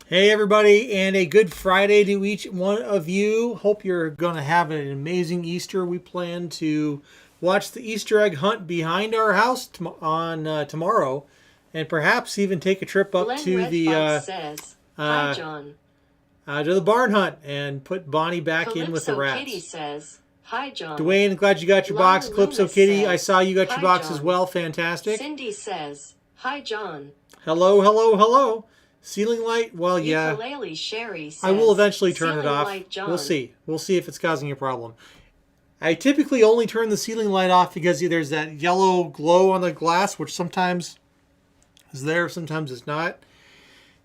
Hey everybody, and a good Friday to each one of you. Hope you're going to have an amazing Easter. We plan to watch the Easter egg hunt behind our house on tomorrow, and perhaps even take a trip up Glenn to Red the Fox says, "Hi John." to the barn hunt and put Bonnie back in with the Calypso Kitty rats. says, "Hi John." Dwayne, glad you got your box. Lana Calypso Loomis Kitty, I says, saw you got your "Hi box as John." well. Fantastic. Cindy says, "Hi John." Hello, hello, hello. Ceiling light? Well, yeah. Ukulele Sherry says, I will eventually turn it "Ceiling off. light John." We'll see. We'll see if it's causing a problem. I typically only turn the ceiling light off because there's that yellow glow on the glass, which sometimes is there, sometimes it's not.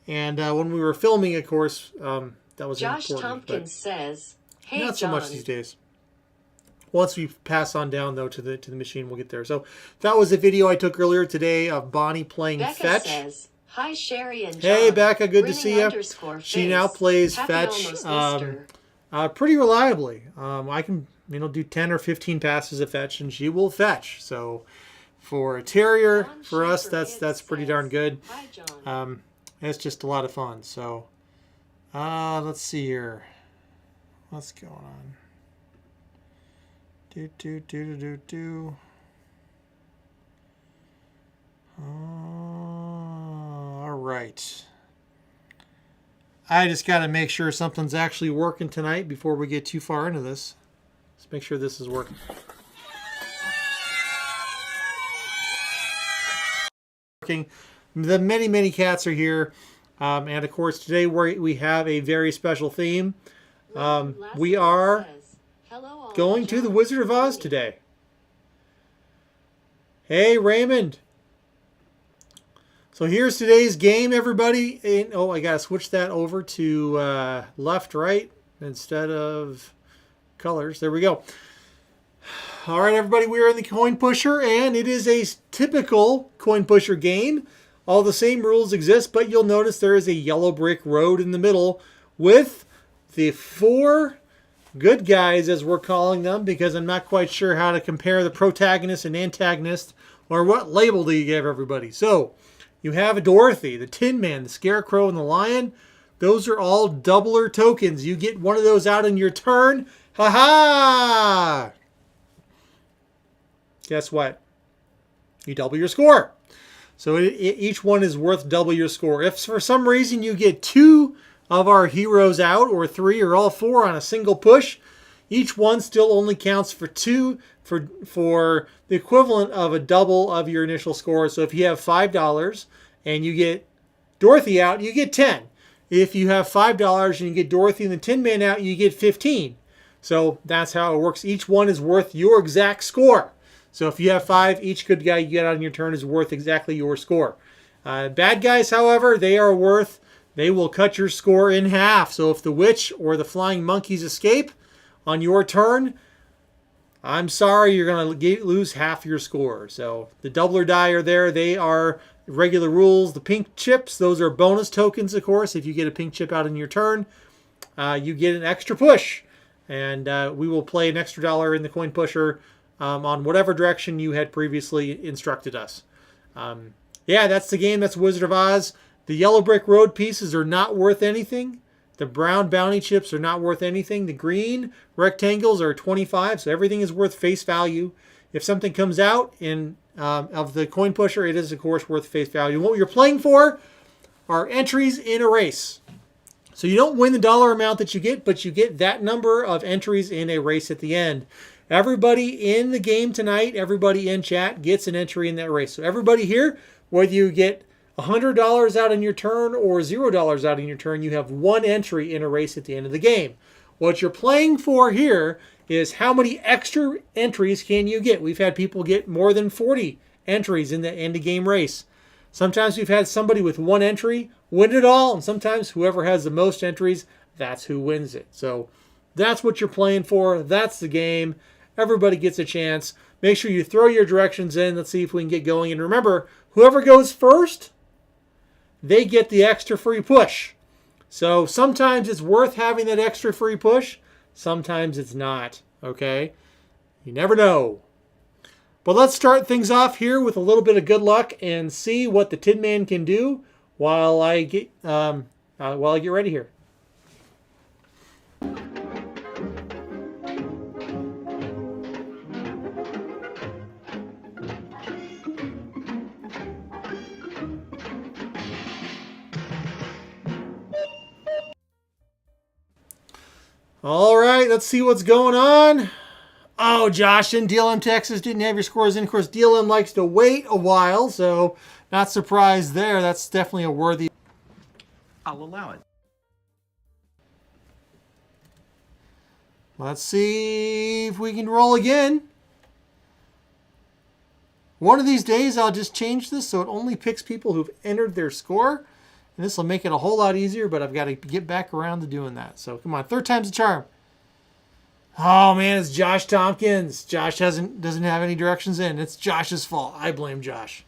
And when we were filming, of course, that was Josh important. Tompkins says, "Hey not so John." much these days. Once we pass on down though to the machine, we'll get there. So that was a video I took earlier today of Bonnie playing Becca fetch. Says, "Hi Sherry and John." Hey Becca, good to see you. She Face. now plays Happy fetch Easter. pretty reliably. I can do 10 or 15 passes of fetch, and she will fetch. So for a terrier, John for us, Chomper that's pretty says, darn good. "Hi John." It's just a lot of fun. So let's see here. What's going on? Do. All right. I just got to make sure something's actually working tonight before we get too far into this. Let's make sure this is working. The many cats are here. And of course, today we have a very special theme. We are going to the Wizard of Oz today. Hey, Raymond. So here's today's game, everybody. And, I got to switch that over to left, right, instead of colors. There we go. All right, everybody, we are in the coin pusher, and it is a typical coin pusher game. All the same rules exist, but you'll notice there is a yellow brick road in the middle with the 4 good guys, as we're calling them, because I'm not quite sure how to compare the protagonist and antagonist, or what label do you give everybody. So you have Dorothy, the Tin Man, the Scarecrow, and the Lion. Those are all doubler tokens. You get one of those out in your turn. Ha-ha! Guess what? You double your score. So each one is worth double your score. If for some reason you get 2 of our heroes out, or 3, or all 4 on a single push, each one still only counts for 2 for the equivalent of a double of your initial score. So if you have $5 and you get Dorothy out, you get 10. If you have $5 and you get Dorothy and the Tin Man out, you get 15. So that's how it works. Each one is worth your exact score. So if you have 5, each good guy you get on your turn is worth exactly your score. Bad guys, however, they will cut your score in half. So if the witch or the flying monkeys escape on your turn, I'm sorry, you're going to lose half your score. So the doubler die are there. They are regular rules. The pink chips, those are bonus tokens, of course. If you get a pink chip out in your turn, you get an extra push. And we will play an extra dollar in the coin pusher on whatever direction you had previously instructed us. Yeah, that's the game. That's Wizard of Oz. The yellow brick road pieces are not worth anything. The brown bounty chips are not worth anything. The green rectangles are 25, so everything is worth face value. If something comes out of the coin pusher, it is, of course, worth face value. What you're playing for are entries in a race. So you don't win the dollar amount that you get, but you get that number of entries in a race at the end. Everybody in the game tonight, everybody in chat gets an entry in that race. So everybody here, whether you get $100 out in your turn or $0 out in your turn, you have 1 entry in a race at the end of the game. What you're playing for here is how many extra entries can you get. We've had people get more than 40 entries in the end of game race. Sometimes we've had somebody with 1 entry win it all, and sometimes whoever has the most entries, that's who wins it. So that's what you're playing for. That's the game. Everybody gets a chance. Make sure you throw your directions in. Let's see if we can get going. And remember, whoever goes first, they get the extra free push. So sometimes it's worth having that extra free push. Sometimes it's not. Okay? You never know. But let's start things off here with a little bit of good luck and see what the Tin Man can do while I get while I get ready here. All right, let's see what's going on. Oh, Josh in DLM Texas didn't have your scores in. Of course, DLM likes to wait a while, so not surprised there. That's definitely a worthy. I'll allow it. Let's see if we can roll again. One of these days, I'll just change this so it only picks people who've entered their score. And this will make it a whole lot easier, but I've got to get back around to doing that. So come on, third time's a charm. Oh man, it's Josh Tompkins. Josh doesn't have any directions in. It's Josh's fault. I blame Josh.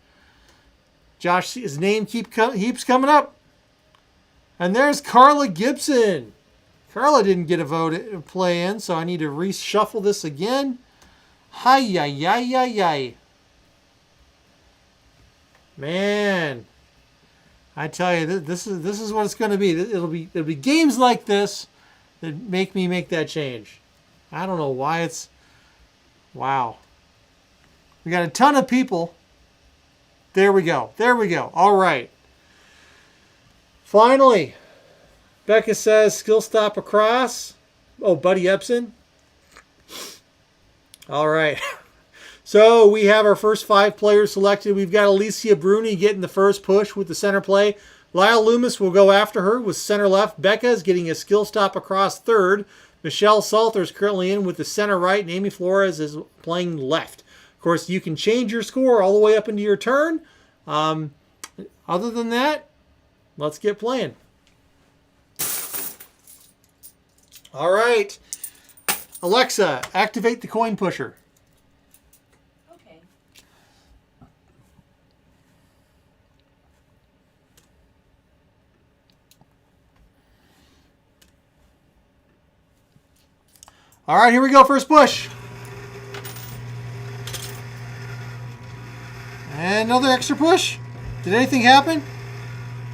Josh, his name keeps coming up. And there's Carla Gibson. Carla didn't get a play in, so I need to reshuffle this again. Hi-yi-yi-yi-yi. Man, I tell you, this is what it's going to be. It'll be games like this that make me make that change. I don't know why it's... Wow. We got a ton of people. There we go. There we go. All right. Finally, Becca says skill stop across. Oh, Buddy Epson. All right. So we have our first 5 players selected. We've got Alicia Bruni getting the first push with the center play. Lyle Loomis will go after her with center left. Becca is getting a skill stop across third. Michelle Salter is currently in with the center right, and Amy Flores is playing left. Of course, you can change your score all the way up into your turn. Other than that, let's get playing. All right. Alexa, activate the coin pusher. Okay. All right, here we go. First push. And another extra push. Did anything happen?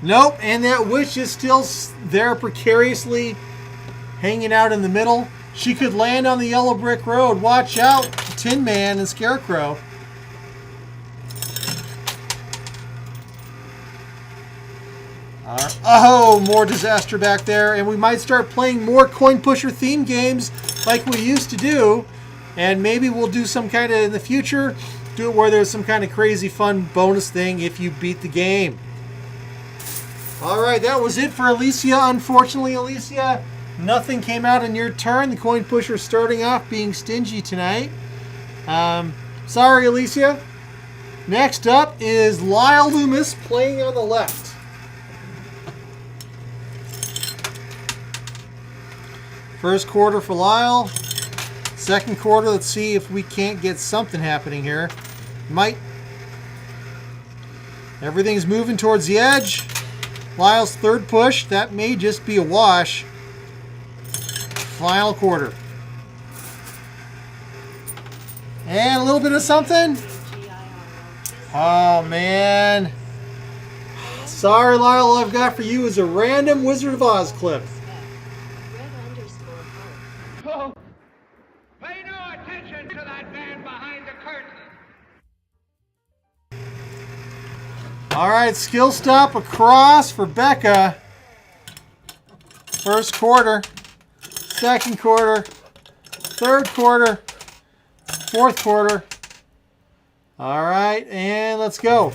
Nope. And that witch is still there precariously hanging out in the middle. She could land on the yellow brick road. Watch out, Tin Man and Scarecrow. Oh, more disaster back there. And we might start playing more coin pusher theme games like we used to do. And maybe we'll do some kind of, in the future, do it where there's some kind of crazy fun bonus thing if you beat the game. All right, that was it for Alicia. Unfortunately, Alicia, nothing came out in your turn. The coin pusher starting off being stingy tonight. Sorry, Alicia. Next up is Lyle Loomis playing on the left. First quarter for Lyle. Second quarter, let's see if we can't get something happening here. Might. Everything's moving towards the edge. Lyle's third push. That may just be a wash. Final quarter. And a little bit of something. Oh, man. Sorry, Lyle. All I've got for you is a random Wizard of Oz clip. Oh, pay no attention to that man behind the curtain. All right, skill stop across for Becca. First quarter, second quarter, third quarter, fourth quarter. All right, and let's go.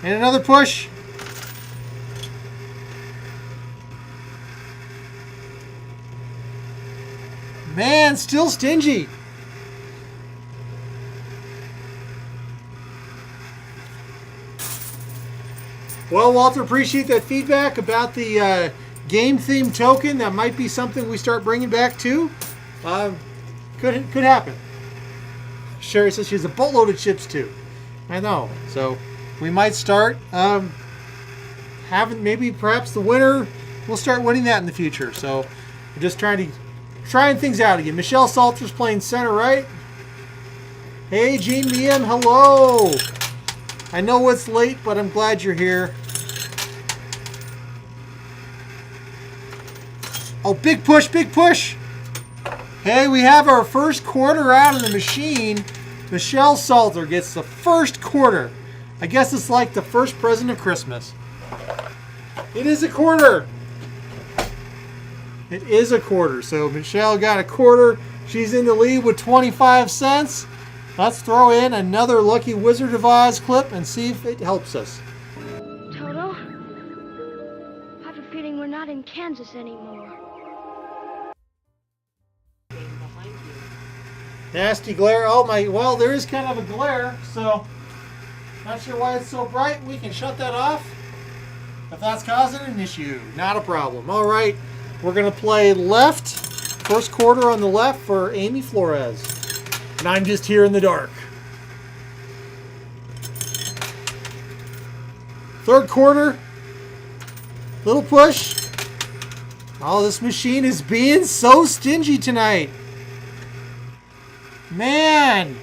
And another push. Man, still stingy. Well, Walter, appreciate that feedback about the game theme token. That might be something we start bringing back too. Could happen. Sherry says she has a boatload of chips too. I know. So we might start having, maybe perhaps the winner, we'll start winning that in the future. So we're just trying things out again. Michelle Salter's playing center right. Hey, Gene Miem, hello. I know it's late, but I'm glad you're here. Oh, big push, big push. Hey, we have our first quarter out of the machine. Michelle Salter gets the first quarter. I guess it's like the first present of Christmas. It is a quarter. It is a quarter. So Michelle got a quarter. She's in the lead with 25 cents. Let's throw in another Lucky Wizard of Oz clip and see if it helps us. Toto, I have a feeling we're not in Kansas anymore. Nasty glare. Oh my, well, there is kind of a glare, so not sure why it's so bright. We can shut that off if that's causing an issue. Not a problem. All right, we're going to play left. First quarter on the left for Amy Flores. And I'm just here in the dark. Third quarter. Little push. Oh, this machine is being so stingy tonight. Man.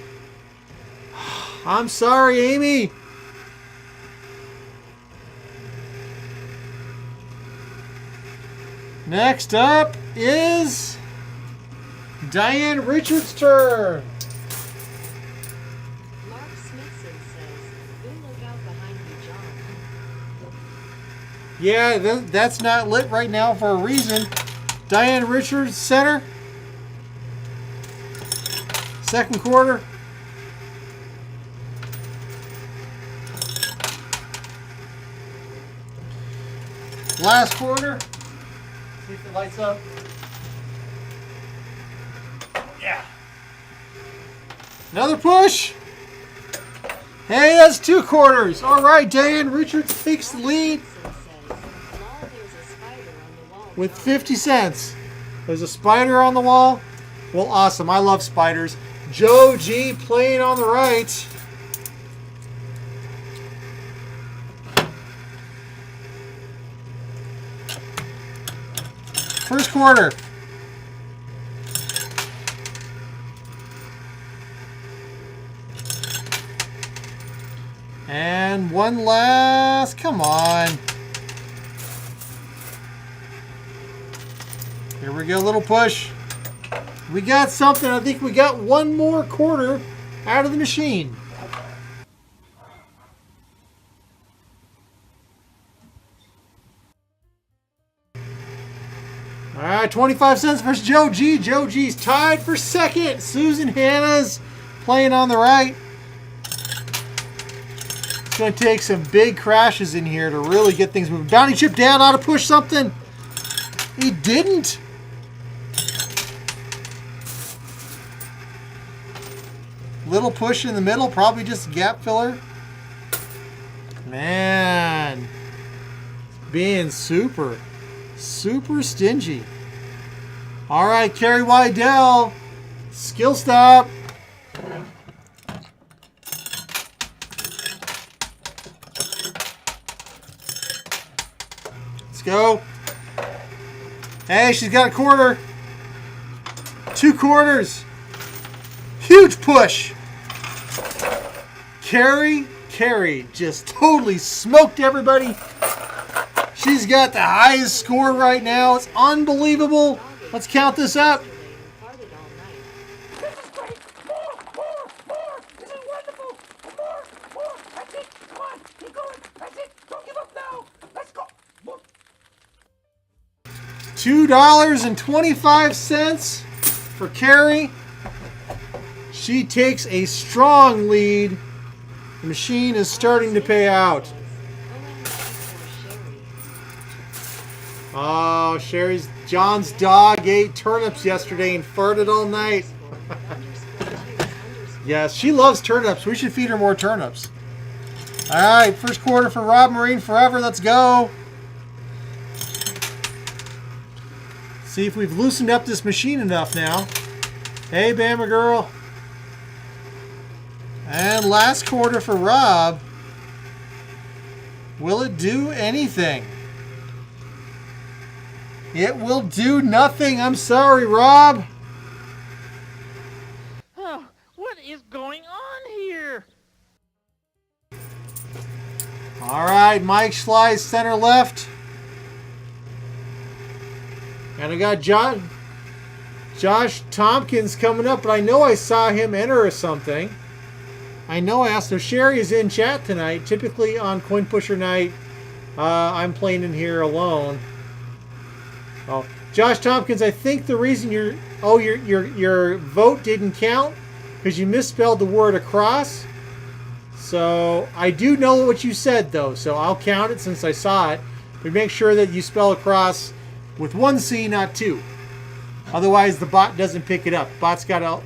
I'm sorry, Amy. Next up is Diane Richards' turn. Mark Smithson says, "You look out behind you, John." Yeah, that's not lit right now for a reason. Diane Richards, center. Second quarter. Last quarter. See if it lights up. Yeah. Another push. Hey, that's 2 quarters. All right, Diane Richards takes the lead with 50 cents. There's a spider on the wall. Well, awesome. I love spiders. Joe G playing on the right. First quarter. And one last. Come on. Here we go. Little push. We got something. I think we got one more quarter out of the machine. All right, 25 cents versus Joe G. Joe G's tied for second. Susan Hanna's playing on the right. It's going to take some big crashes in here to really get things moving. Bounty chip down. Ought to push something. He didn't. Little push in the middle. Probably just a gap filler. Man. Being super stingy. All right, Carrie Wydell. Skill stop. Let's go. Hey, she's got a quarter. 2 quarters. Huge push. Carrie just totally smoked everybody. She's got the highest score right now. It's unbelievable. Let's count this up. This is great. More. This is wonderful. More. That's it. Come on. Keep going. That's it. Don't give up now. Let's go. More. $2.25 for Carrie. She takes a strong lead. The machine is starting to pay out. Oh, John's dog ate turnips yesterday and farted all night. Yes, she loves turnips. We should feed her more turnips. All right, first quarter for Rob Marine Forever. Let's go. See if we've loosened up this machine enough now. Hey, Bama girl. And last quarter for Rob. Will it do anything? It will do nothing. I'm sorry, Rob. Oh, what is going on here? All right, Mike Schley, center left. And I got Josh Tompkins coming up, but I know I saw him enter or something. I know I asked him. Sherry is in chat tonight. Typically on Coin Pusher night, I'm playing in here alone. Oh, Josh Tompkins, I think the reason your vote didn't count because you misspelled the word across. So I do know what you said though, so I'll count it since I saw it. But make sure that you spell across with one C, not two. Otherwise, the bot doesn't pick it up. Bot's got to.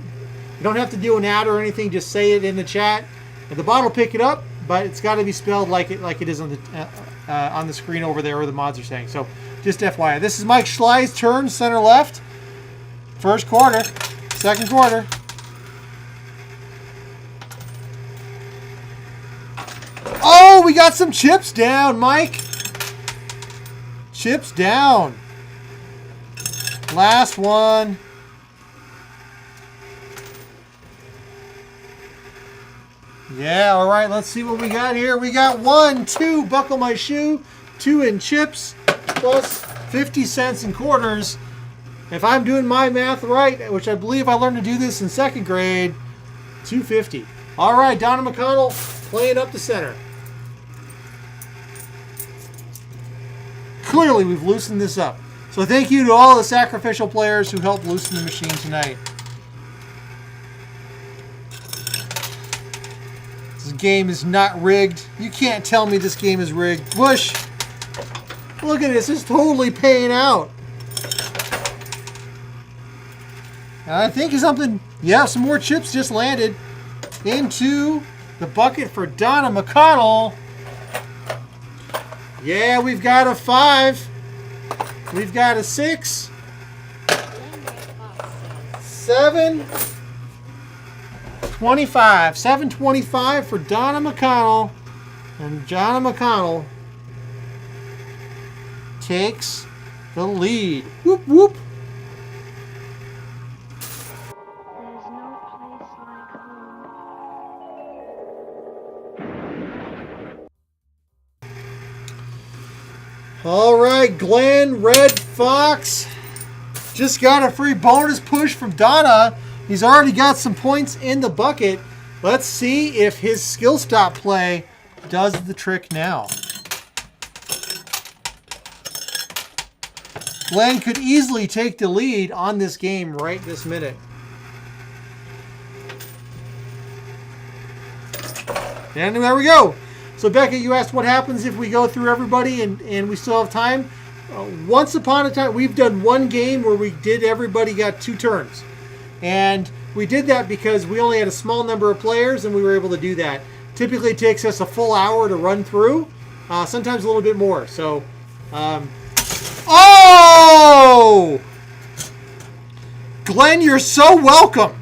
You don't have to do an ad or anything. Just say it in the chat, and the bot will pick it up. But it's got to be spelled like it is on the screen over there, where the mods are saying. So, just FYI. This is Mike Schley's turn, center left. First quarter, second quarter. Oh, we got some chips down, Mike. Chips down. Last one. Yeah, all right, let's see what we got here. We got 1, 2, buckle my shoe, 2 in chips, plus 50 cents in quarters. If I'm doing my math right, which I believe I learned to do this in second grade, $2.50. All right, Donna McConnell playing up the center. Clearly, we've loosened this up. So thank you to all the sacrificial players who helped loosen the machine tonight. This game is not rigged. You can't tell me this game is rigged. Bush, look at this. It's totally paying out. And I think something, yeah, some more chips just landed into the bucket for Donna McConnell. Yeah, we've got a 5. We've got a 6. 7. 25. 725 for Donna McConnell. And Donna McConnell takes the lead. Whoop, whoop. There's no place like home. All right, Glenn Red Fox just got a free bonus push from Donna. He's already got some points in the bucket. Let's see if his skill stop play does the trick now. Glenn could easily take the lead on this game right this minute. And there we go. So, Becca, you asked what happens if we go through everybody and we still have time. Once upon a time, we've done one game where everybody got 2 turns. And we did that because we only had a small number of players and we were able to do that. Typically, it takes us a full hour to run through, sometimes a little bit more. So, oh! Glenn, you're so welcome.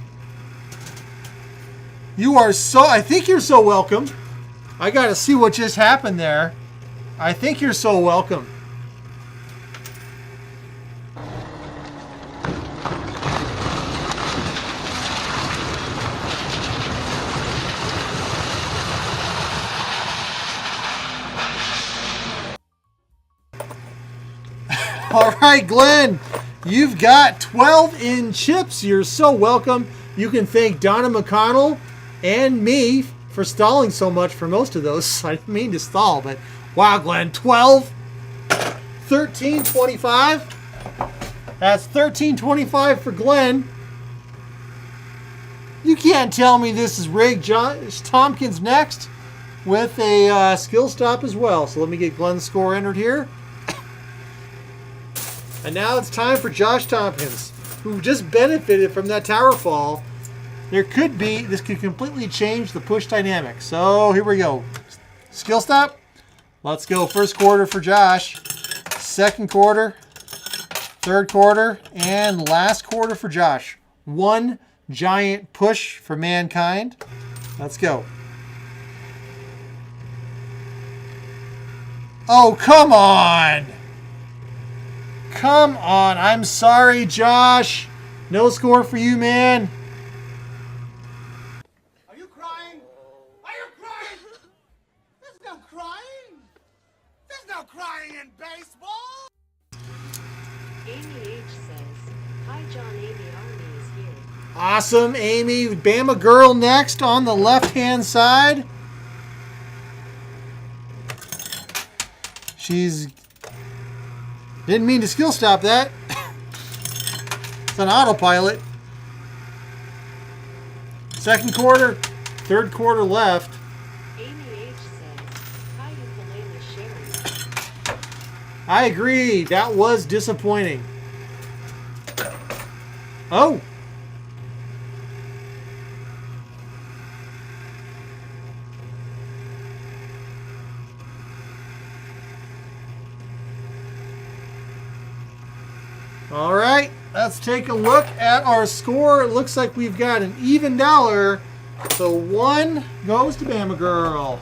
I think you're so welcome. I got to see what just happened there. I think you're so welcome. All right, Glenn, you've got 12 in chips. You're so welcome. You can thank Donna McConnell and me for stalling so much for most of those. I didn't mean to stall, but wow, Glenn, 12, 13.25. That's 13.25 for Glenn. You can't tell me this is rigged. Tompkins next with a skill stop as well. So let me get Glenn's score entered here. And now it's time for Josh Tompkins, who just benefited from that tower fall. This could completely change the push dynamic. So here we go. Skill stop. Let's go. First quarter for Josh. Second quarter. Third quarter. And last quarter for Josh. One giant push for mankind. Let's go. Oh, come on. Come on. I'm sorry, Josh. No score for you, man. Amy H says, "Hi John, Amy Army is here." Awesome, Amy. Bama Girl next on the left-hand side. She's... Didn't mean to skill stop that. It's on autopilot. Second quarter, third quarter left. Amy H says, "Hi Ukulele Sherry." I agree. That was disappointing. Oh. All right, let's take a look at our score. It looks like we've got an even dollar. So 1 goes to Bama Girl.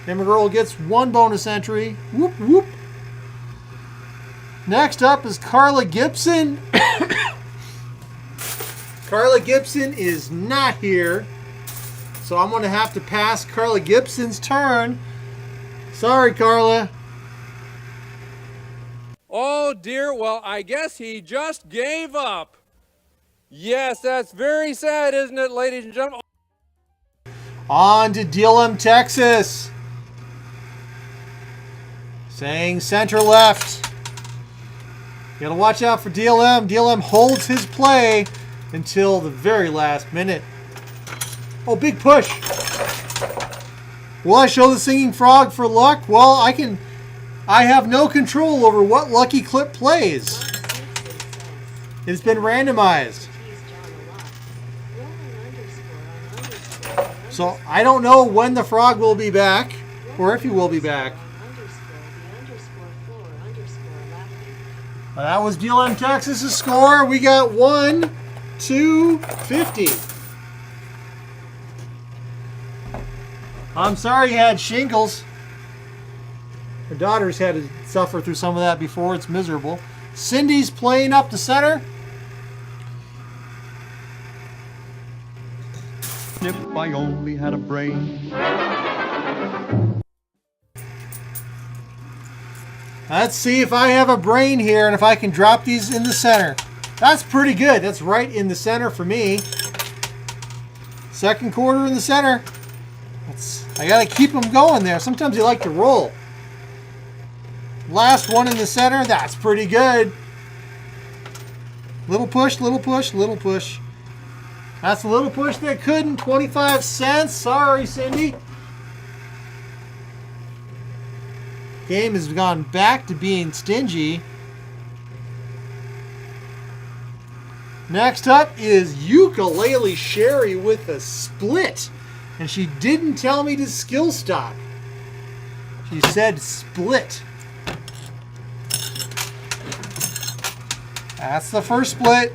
Bama Girl gets 1 bonus entry. Whoop, whoop. Next up is Carla Gibson. Carla Gibson is not here. So I'm going to have to pass Carla Gibson's turn. Sorry, Carla. Oh dear, well, I guess he just gave up. Yes, that's very sad, isn't it, ladies and gentlemen? On to Dillon, Texas. Saying center left. You gotta watch out for DLM. DLM holds his play until the very last minute. Oh, big push. Will I show the singing frog for luck? Well, I have no control over what Lucky Clip plays. It's been randomized. So I don't know when the frog will be back or if he will be back. Well, that was DLM Texas' score. We got 1-2-50. I'm sorry you had shingles. Her daughter's had to suffer through some of that before. It's miserable. Cindy's playing up the center. If I only had a brain. Let's see if I have a brain here and if I can drop these in the center. That's pretty good. That's right in the center for me. Second quarter in the center. I got to keep them going there. Sometimes you like to roll. Last one in the center. That's pretty good. Little push, little push, little push. That's a little push that couldn't. 25 cents. Sorry, Cindy. Game has gone back to being stingy. Next up is Ukulele Sherry with a split. And she didn't tell me to skill stop. She said split. That's the first split.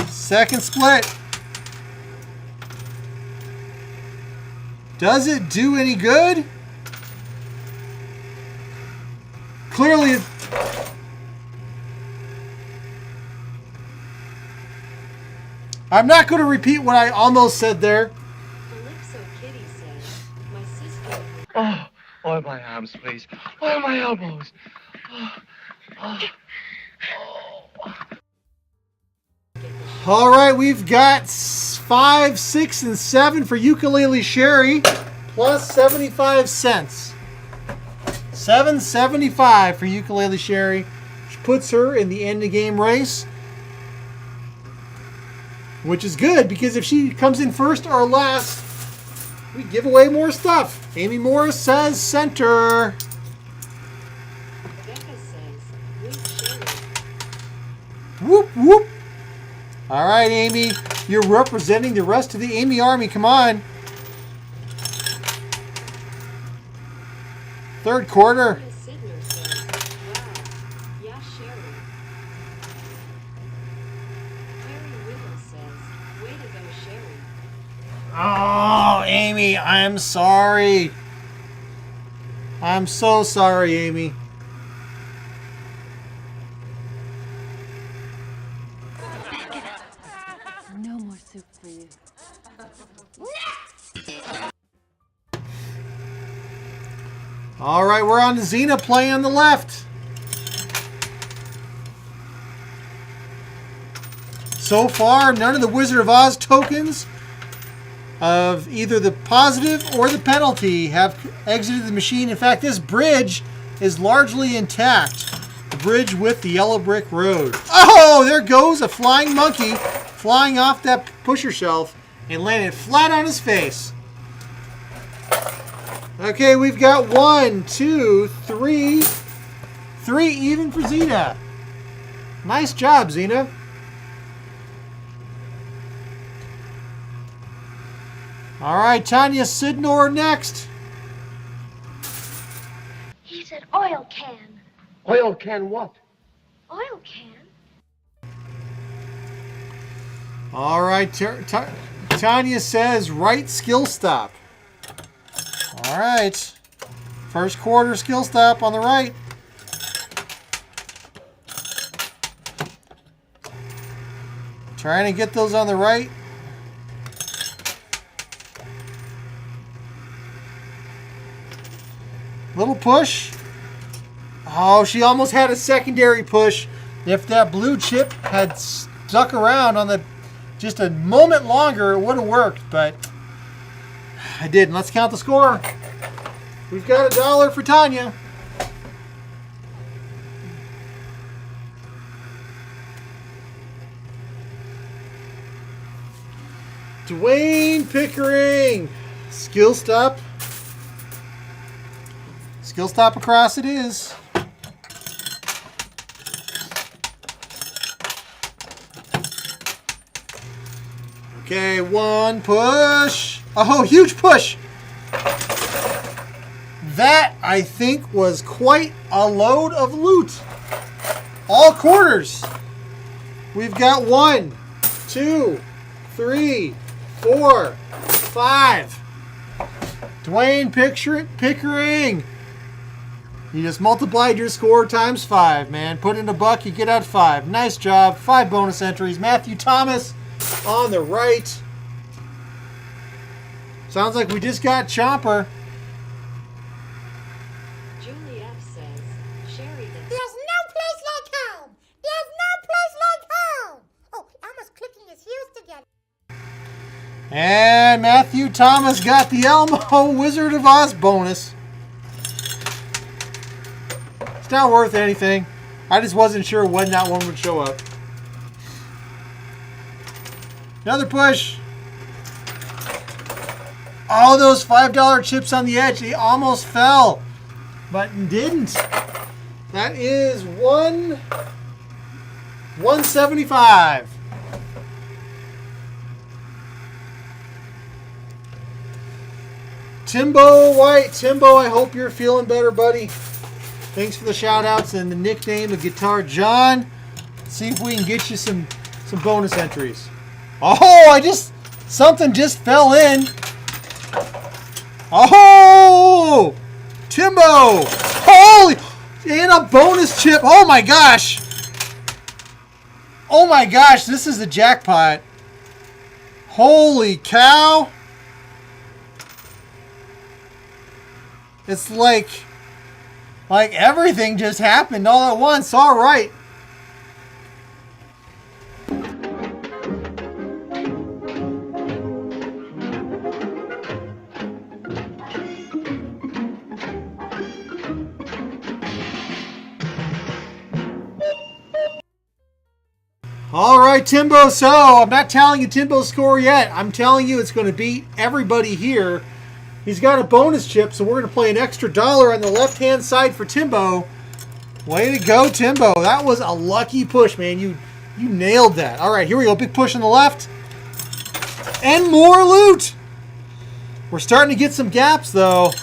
Second split. Does it do any good? Clearly, I'm not going to repeat what I almost said there. Calypso Kitty says, "My sister." Oh, oil my arms, please. Oil my elbows. All right, we've got 5, 6, and 7 for Ukulele Sherry, plus 75 cents. $7.75 for Ukulele Sherry, which puts her in the end of game race, which is good because if she comes in first or last, we give away more stuff. Amy Morris says center. Becca says, "Wink Sherry." Whoop, whoop. All right, Amy, you're representing the rest of the Amy Army. Come on. Third quarter. Tina Sidner says, "Wow, yeah, Sherry." Harry Wiggle says, "Way to go, Sherry." Oh, Amy, I'm sorry. I'm so sorry, Amy. No more soup for you. All right, we're on to Xena play on the left. So far, none of the Wizard of Oz tokens of either the positive or the penalty have exited the machine. In fact, this bridge is largely intact. The bridge with the yellow brick road. Oh, there goes a flying monkey flying off that pusher shelf and landed flat on his face. Okay, we've got 1, 2, 3. 3 even for Xena. Nice job, Xena. All right, Tanya Sidnor next. He said oil can. Oil can what? Oil can? All right, Tanya says right skill stop. All right. First quarter skill stop on the right. Trying to get those on the right. Little push. Oh, she almost had a secondary push. If that blue chip had stuck around on the just a moment longer, it would have worked, but I didn't. Let's count the score. We've got $1 for Tanya. Dwayne Pickering. Skill stop. Skill stop across it is. Okay, 1 push. Oh, huge push. That, I think, was quite a load of loot. All quarters. We've got 1, 2, 3, 4, 5. Dwayne Pickering. You just multiplied your score times 5, man. Put in $1, you get out 5. Nice job. 5 bonus entries. Matthew Thomas on the right. Sounds like we just got Chomper. Julie F says, Sherry does. There's no place like home. There's no place like home. Oh, Elmo's clicking his heels together. And Matthew Thomas got the Elmo Wizard of Oz bonus. It's not worth anything. I just wasn't sure when that one would show up. Another push. All those $5 chips on the edge, they almost fell, but didn't. That is 175. Timbo White. Timbo, I hope you're feeling better, buddy. Thanks for the shout outs and the nickname of Guitar John. Let's see if we can get you some bonus entries. Oh, something just fell in. Oh, Timbo. Holy, and a bonus chip. Oh my gosh. Oh my gosh, this is a jackpot. Holy cow. It's like everything just happened all at once. All right. All right, Timbo. So I'm not telling you Timbo's score yet. I'm telling you it's going to beat everybody here. He's got a bonus chip, so we're going to play an extra $1 on the left-hand side for Timbo. Way to go, Timbo. That was a lucky push, man. You nailed that. All right, here we go. Big push on the left. And more loot. We're starting to get some gaps, though.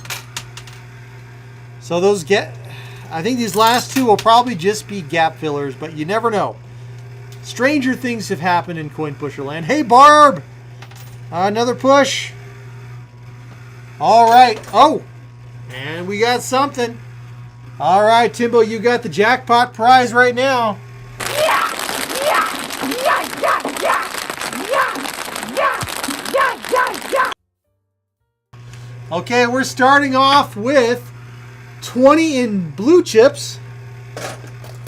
So I think these last two will probably just be gap fillers, but you never know. Stranger things have happened in Coin Pusher Land. Hey, Barb. Another push. All right. Oh, and we got something. All right, Timbo, you got the jackpot prize right now. Okay, we're starting off with 20 in blue chips.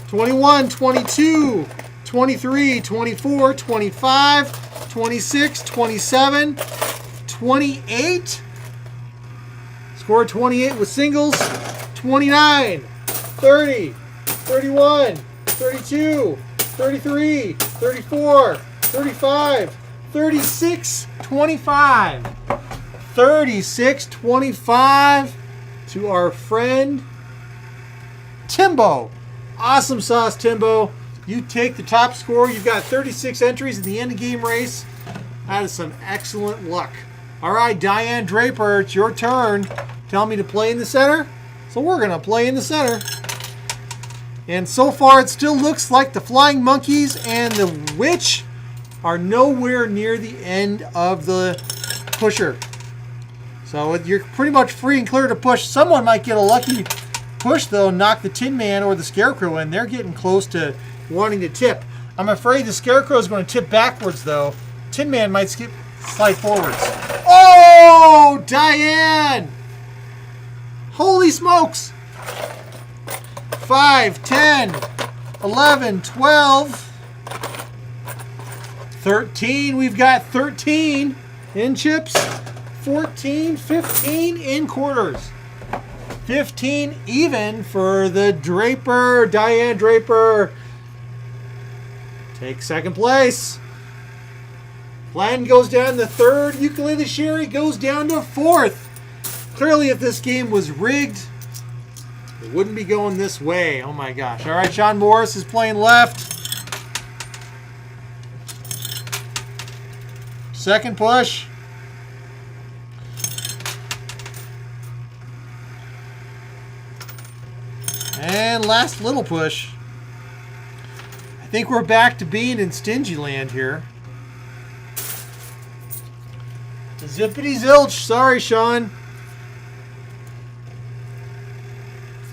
21, 22, 23, 24, 25, 26, 27, 28. Score 28 with singles. 29, 30, 31, 32, 33, 34, 35, 36, 25. 36, 25 to our friend Timbo. Awesome sauce, Timbo. You take the top score. You've got 36 entries in the end of game race. That is some excellent luck. All right, Diane Draper, it's your turn. Tell me to play in the center. So we're going to play in the center. And so far, it still looks like the Flying Monkeys and the Witch are nowhere near the end of the pusher. So you're pretty much free and clear to push. Someone might get a lucky push, though, and knock the Tin Man or the Scarecrow in. They're getting close to wanting to tip. I'm afraid the Scarecrow is going to tip backwards, though. Tin Man might slide forwards. Oh, Diane! Holy smokes! 5, 10, 11, 12, 13. We've got 13 in chips. 14, 15 in quarters. 15 even for the Draper, Diane Draper. Take second place. Plan goes down to third. Ukulele Sherry goes down to fourth. Clearly, if this game was rigged, it wouldn't be going this way. Oh my gosh. All right, Sean Morris is playing left. Second push. And last little push. I think we're back to being in stingy land here. Zippity zilch. Sorry, Sean.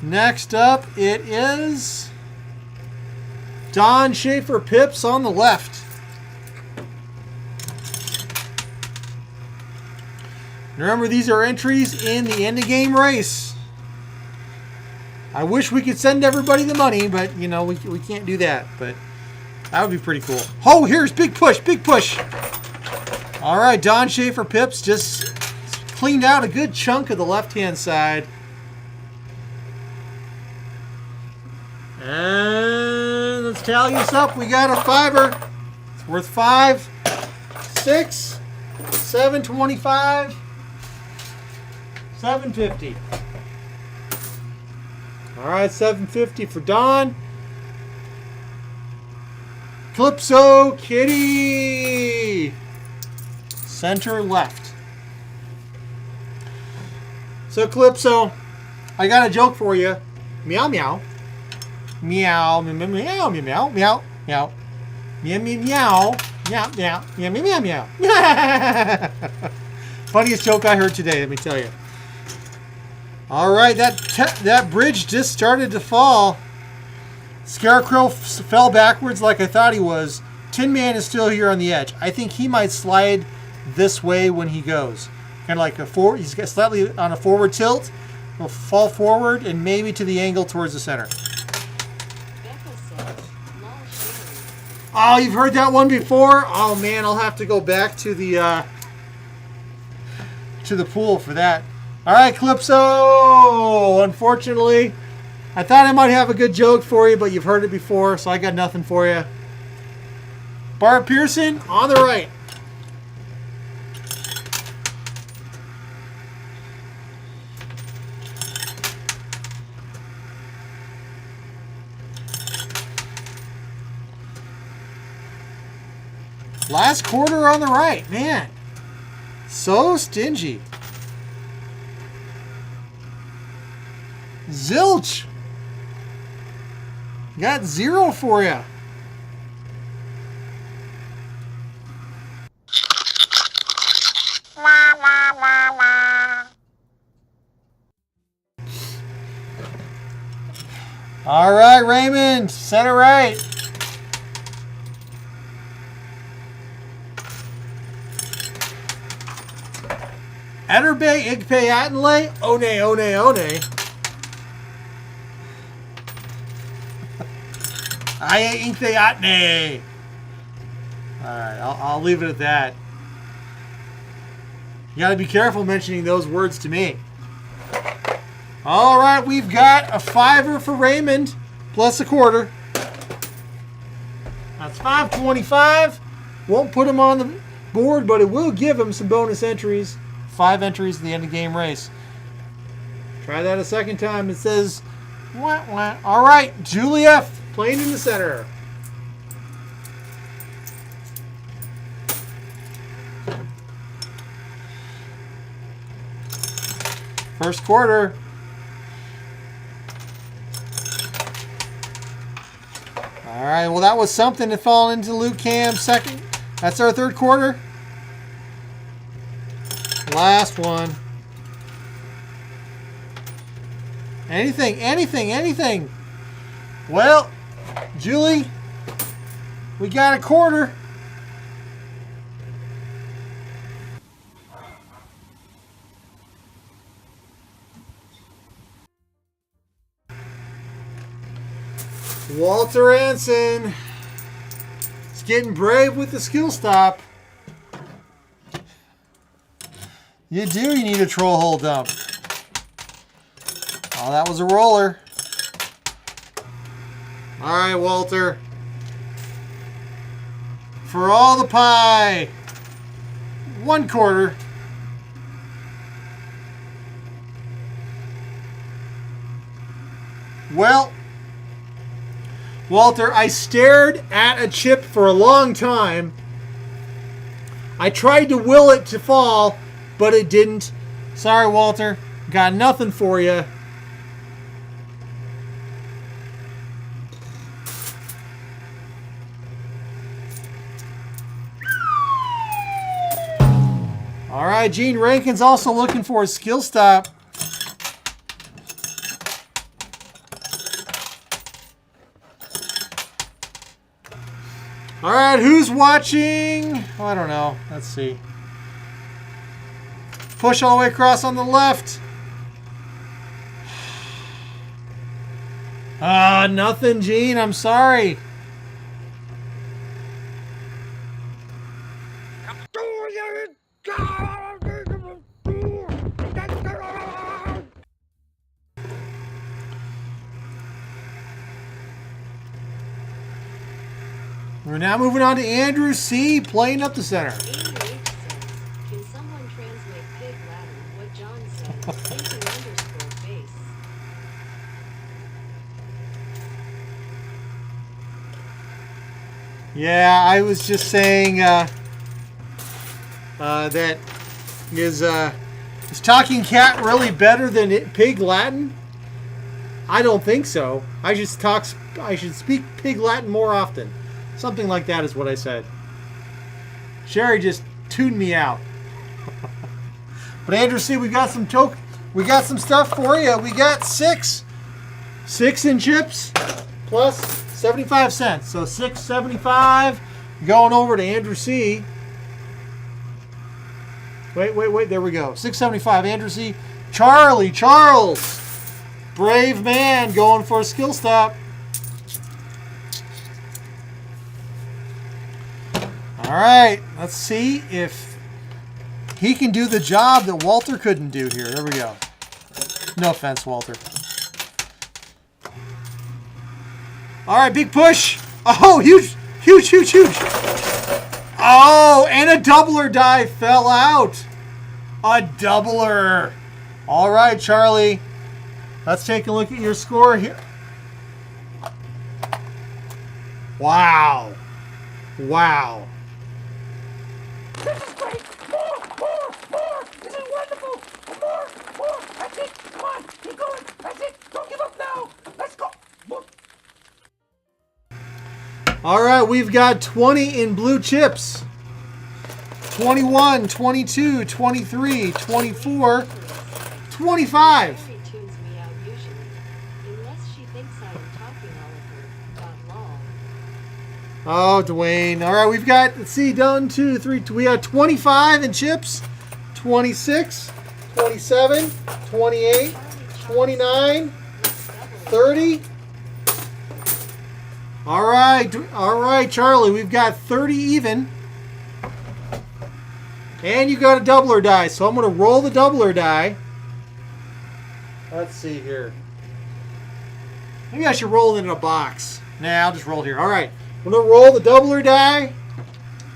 Next up, it is Don Schaefer Pips on the left. Remember, these are entries in the end of game race. I wish we could send everybody the money, but, you know, we can't do that. But that would be pretty cool. Oh, here's big push, big push. All right, Don Schaefer Pips just cleaned out a good chunk of the left-hand side. And let's tally this up. We got a fiver. It's worth 5, 6, 725, 750. All right, 750 for Don. Calypso Kitty. Center left. So Calypso, I got a joke for you. Meow meow. Meow meow meow meow meow meow meow meow meow meow meow meow meow meow. Funniest joke I heard today, let me tell you. All right, that bridge just started to fall. Scarecrow fell backwards like I thought he was. Tin Man is still here on the edge. I think he might slide this way when he goes. Kind of like he's got slightly on a forward tilt. He'll fall forward and maybe to the angle towards the center. Oh, you've heard that one before? Oh man, I'll have to go back to the pool for that. All right, Calypso. Unfortunately, I thought I might have a good joke for you, but you've heard it before, so I got nothing for you. Barb Pearson on the right. Last quarter on the right. Man, so stingy. Zilch. Got 0 for you. All right, Raymond, center right. Etterbay, Igpay, Attenley, One, One, One. I ain't the Otney. All right, I'll leave it at that. You got to be careful mentioning those words to me. All right, we've got a $5 for Raymond plus a quarter. That's $5.25. Won't put him on the board, but it will give him some bonus entries. 5 entries at the end of game race. Try that a second time. It says, wah, wah. All right, Julie F. playing in the center. First quarter. All right, well, that was something to fall into Luke Cam's second. That's our third quarter. Last one. Anything. Well, Julie, we got a quarter. Walter Anson is getting brave with the skill stop. You need a troll hole dump. Oh, that was a roller. All right, Walter. For all the pie. 1 quarter. Well, Walter, I stared at a chip for a long time. I tried to will it to fall, but it didn't. Sorry, Walter. Got nothing for you. All right, Gene Rankin's also looking for a skill stop. All right, who's watching? Oh, I don't know. Let's see. Push all the way across on the left. Nothing, Gene. I'm sorry. We're now moving on to Andrew C. playing up the center. Amy H says, can someone translate pig Latin? What John said. Thinking _ base. Yeah, I was just saying that is Talking Cat really better than Pig Latin? I don't think so. I should speak Pig Latin more often. Something like that is what I said. Sherry just tuned me out. But Andrew C, we got some stuff for you. We got 6 in chips plus 75 cents. So $6.75 going over to Andrew C. Wait, there we go. $6.75 Andrew C. Charles. Brave man going for a skill stop. All right, let's see if he can do the job that Walter couldn't do here. There we go. No offense, Walter. All right, big push. Oh, huge. Oh, and a doubler die fell out. A doubler. All right, Charlie. Let's take a look at your score here. Wow. This is great! More! This is wonderful! More! That's it! Come on! Keep going! That's it! Don't give up now! Let's go! More. All right, we've got 20 in blue chips. 21, 22, 23, 24, 25. Mary tunes me out usually, unless she thinks I am talking all of her long. Oh, Dwayne. All right, we've got, let's see, 1, 2, 3. We got 25 in chips, 26, 27, 28, 29, 30. All right, Charlie. We've got 30 even. And you got a doubler die, so I'm going to roll the doubler die. Let's see here. Maybe I should roll it in a box. Nah, I'll just roll here. All right. I'm going to roll the doubler die,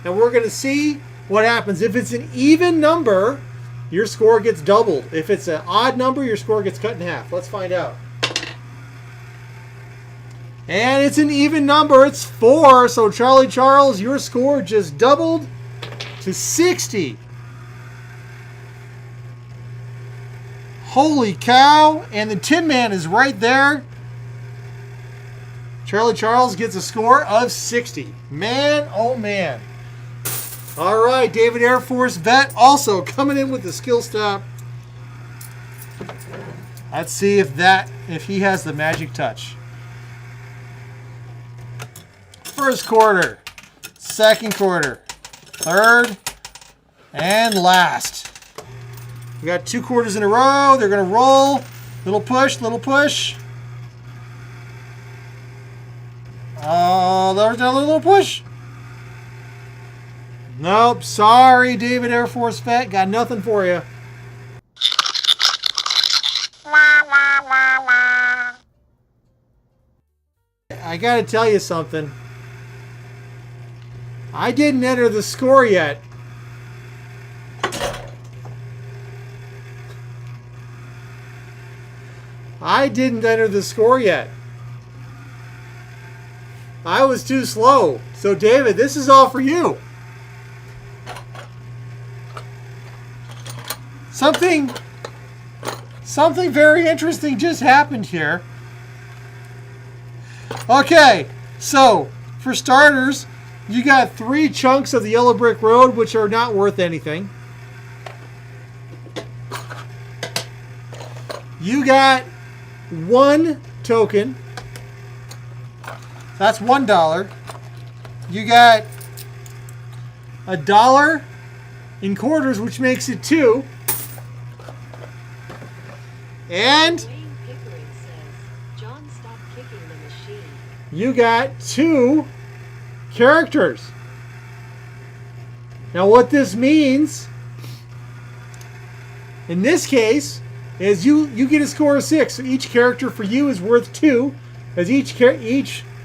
and we're going to see what happens. If it's an even number, your score gets doubled. If it's an odd number, your score gets cut in half. Let's find out. And it's an even number. It's 4. So, Charlie Charles, your score just doubled to 60. Holy cow. And the Tin Man is right there. Charlie Charles gets a score of 60. Man, oh man. All right, David Air Force Vet also coming in with the skill stop. Let's see if he has the magic touch. First quarter, second quarter, third, and last. We got 2 quarters in a row. They're going to roll. Little push, little push. Oh, there's another little push. Nope, sorry, David Air Force Vet. Got nothing for you. I got to tell you something. I didn't enter the score yet. I didn't enter the score yet. I was too slow. So, David, this is all for you. Something very interesting just happened here. Okay, so, for starters, you got 3 chunks of the yellow brick road, which are not worth anything. You got 1 token. That's $1. You got $1 in quarters, which makes it 2. And Wayne Pickering says, John, stop kicking the machine. You got 2 characters. Now what this means, in this case, is you get a score of 6. So each character for you is worth 2, as each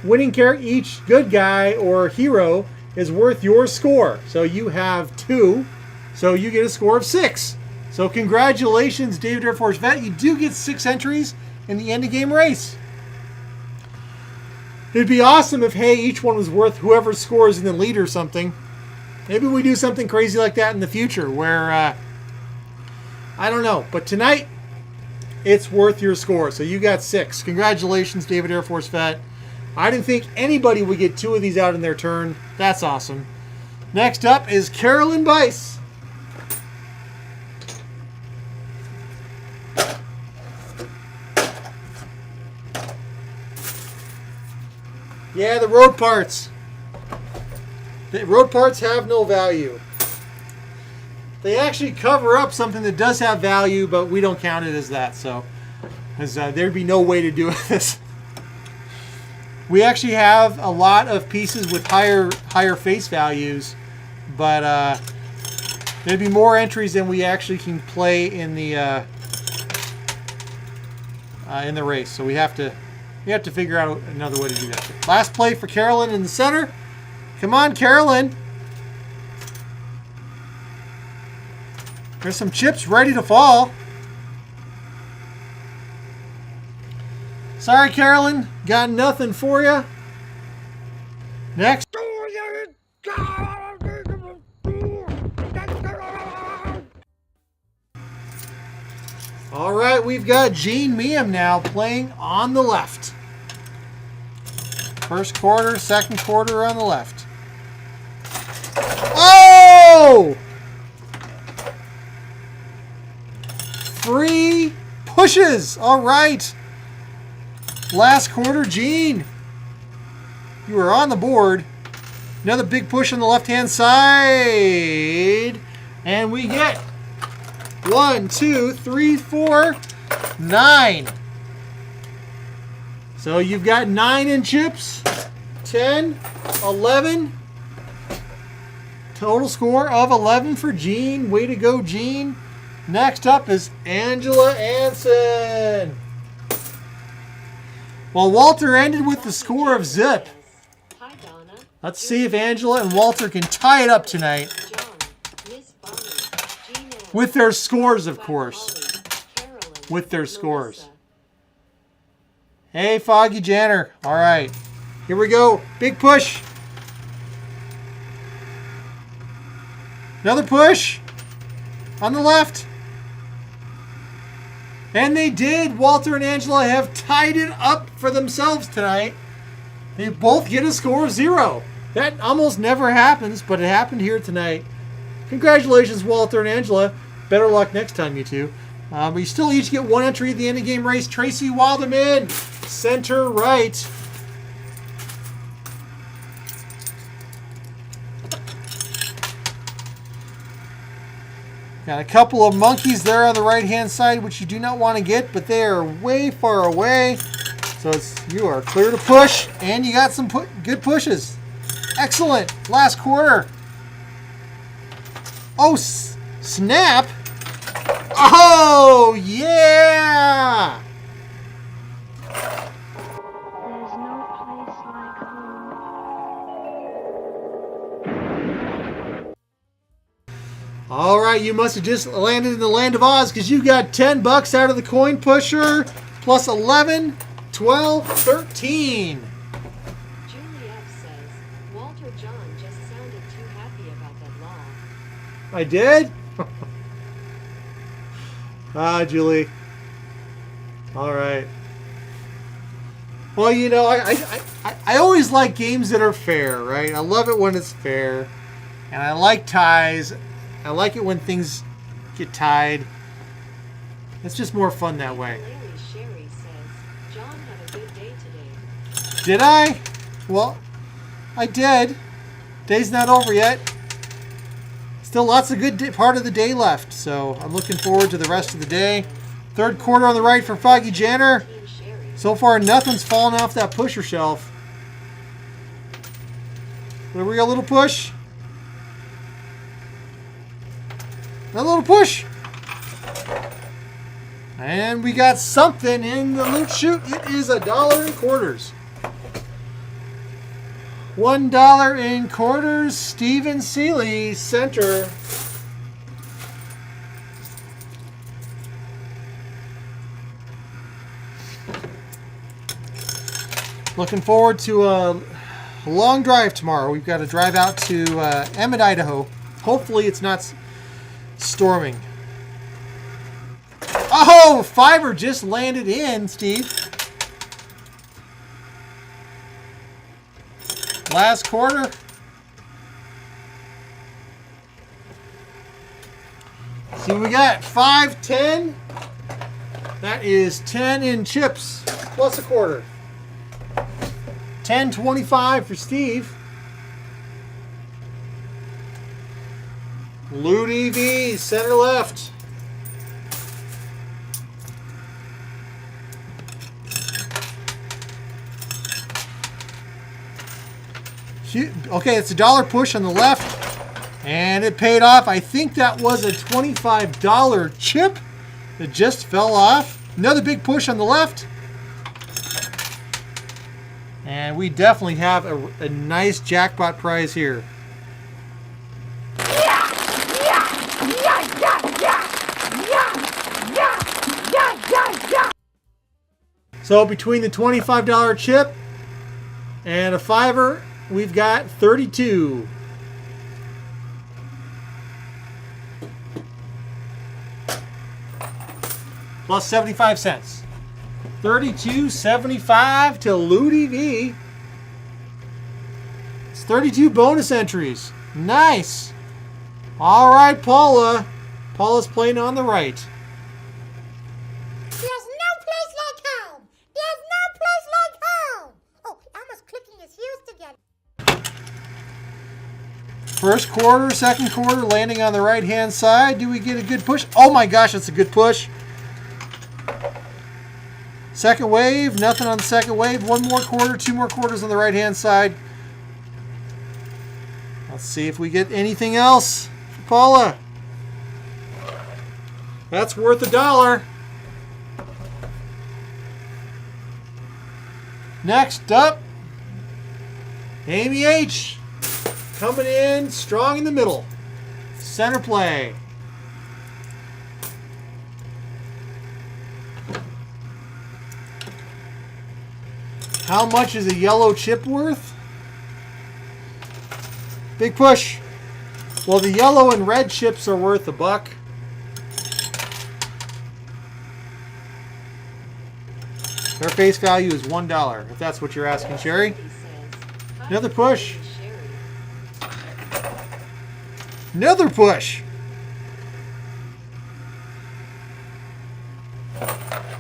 winning character, each good guy or hero is worth your score. So you have 2, so you get a score of 6. So congratulations, David Air Force Vet. You do get 6 entries in the end of game race. It'd be awesome if, hey, each one was worth whoever scores in the lead or something. Maybe we do something crazy like that in the future where, I don't know. But tonight, it's worth your score. So you got 6. Congratulations, David Air Force Vet. I didn't think anybody would get 2 of these out in their turn. That's awesome. Next up is Carolyn Bice. Yeah, the road parts. The road parts have no value. They actually cover up something that does have value, but we don't count it as that. So, there'd be no way to do this. We actually have a lot of pieces with higher face values, but there'd be more entries than we actually can play in the race. So we have to figure out another way to do that. Last play for Carolyn in the center. Come on, Carolyn. There's some chips ready to fall. Sorry, Carolyn. Got nothing for you. Next. All right, we've got Gene Meehan now playing on the left. First quarter, second quarter on the left. Oh! Free pushes. All right. Last quarter, Gene. You are on the board. Another big push on the left-hand side. And we get 1, 2, 3, 4, 9. So you've got 9 in chips, 10, 11. Total score of 11 for Gene. Way to go, Gene. Next up is Angela Anson. Well, Walter ended with the score of zip. Hi, Donna. Let's see if Angela and Walter can tie it up tonight. John, Miss Bonnie, Gina, With their scores, of course. Holly, Carolyn, With their scores. Melissa. Hey, Foggy Janner. All right. Here we go. Big push. Another push. On the left. And they did. Walter and Angela have tied it up for themselves tonight. They both get a score of 0. That almost never happens, but it happened here tonight. Congratulations, Walter and Angela. Better luck next time, you two. We still each get 1 entry at the end of game race. Tracy Wilderman, center right. Got a couple of monkeys there on the right-hand side, which you do not want to get, but they are way far away. So you are clear to push, and you got some good pushes. Excellent. Last quarter. Oh, snap. Oh, yeah. There's no place like home. All right, you must have just landed in the land of Oz because you got $10 out of the coin pusher, plus 11, 12, 13. Juliet says, Walter John just sounded too happy about that law. I did? Julie. All right. Well, you know, I always like games that are fair, right? I love it when it's fair. And I like ties. I like it when things get tied. It's just more fun that way. Larry Sherry says, John had a good day today. Did I? Well, I did. Day's not over yet. Still lots of good part of the day left, so I'm looking forward to the rest of the day. Third quarter on the right for Foggy Janner. Team Sherry. So far, nothing's fallen off that pusher shelf. There we go, little push. Another little push. And we got something in the loot chute. It is $1 in quarters. $1 in quarters. Stephen Seeley, center. Looking forward to a long drive tomorrow. We've got to drive out to Emmett, Idaho. Hopefully it's not storming. Oh, fiber just landed in, Steve. Last quarter. See what we got? 5, 10. That is 10 in chips plus a quarter. 10.25 for Steve. Loot EV, center left. Okay, it's $1 push on the left, and it paid off. I think that was a $25 chip that just fell off. Another big push on the left. And we definitely have a nice jackpot prize here. So between the $25 chip and a fiver, we've got 32. Plus 75 cents. 32.75 to Loot EV. It's 32 bonus entries. Nice. All right, Paula. Paula's playing on the right. There's no place like home. There's no place like home. Oh, Elmo's clicking his heels together. First quarter, second quarter, landing on the right-hand side. Do we get a good push? Oh my gosh, that's a good push. Second wave, nothing on the second wave. One more quarter, two more quarters on the right-hand side. Let's see if we get anything else for Paula. That's worth $1. Next up, Amy H. Coming in strong in the middle. Center play. How much is a yellow chip worth? Big push. Well, the yellow and red chips are worth $1. Their face value is $1, if that's what you're asking, Sherry. Another push. Another push.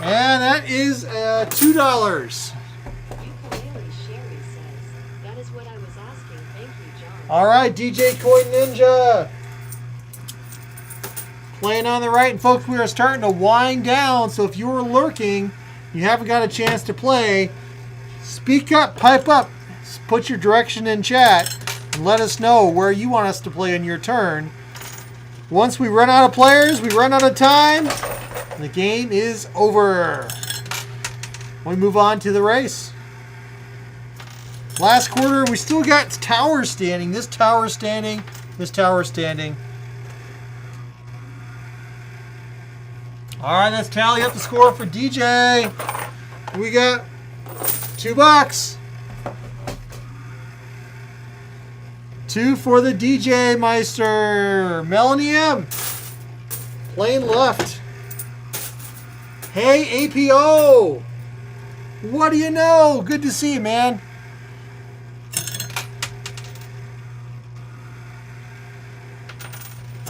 And that is $2. Ukulele Sherry says, that is what I was asking. Thank you, John. All right, DJ Coin Ninja. Playing on the right. And folks, we are starting to wind down. So if you were lurking, you haven't got a chance to play, speak up, pipe up, put your direction in chat, and let us know where you want us to play in your turn. Once we run out of players, we run out of time, and the game is over. We move on to the race. Last quarter, we still got tower standing. This tower standing. This tower standing. All right, let's tally up the score for DJ. We got $2. 2 for the DJ Meister. Melanie M. Playing left. Hey, APO. What do you know? Good to see you, man.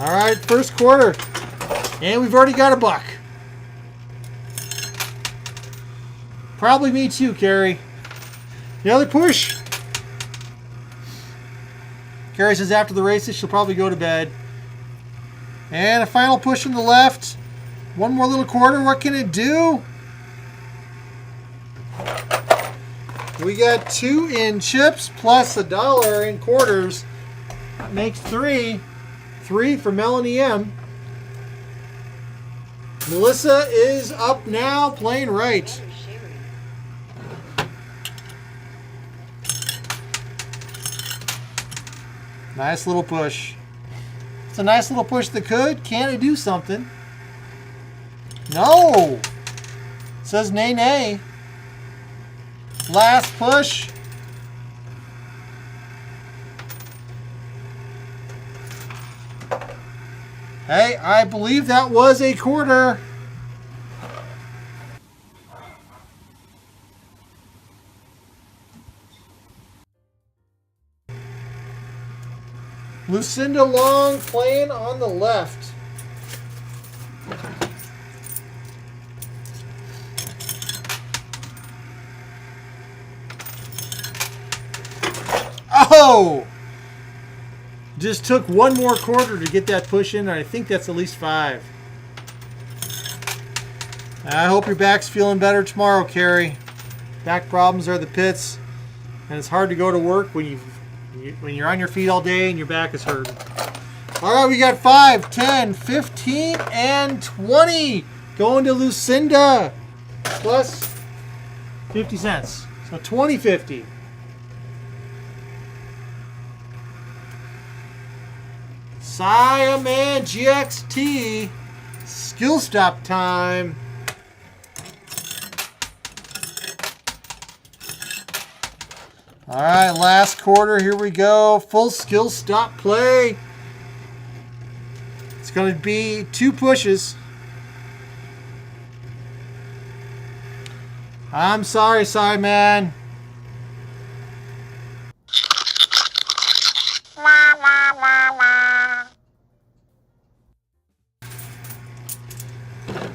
All right, first quarter. And we've already got $1. Probably me too, Carrie. Another push. Carrie says after the races, she'll probably go to bed. And a final push on the left. One more little quarter. What can it do? We got 2 in chips plus $1 in quarters. That makes 3. 3 for Melanie M. Melissa is up now, playing right. Nice little push. It's a nice little push that could. Can it do something? No. It says nay, nay. Last push. Hey, I believe that was a quarter. Lucinda Long playing on the left. Oh! Just took one more quarter to get that push in, and I think that's at least 5. I hope your back's feeling better tomorrow, Carrie. Back problems are the pits, and it's hard to go to work when you're on your feet all day and your back is hurting. All right, we got 5, 10, 15, and 20 going to Lucinda, plus 50 cents. So 20.50. Siaman GXT, skill stop time. All right, last quarter, here we go. Full skill stop play. It's going to be 2 pushes. I'm sorry, Simon.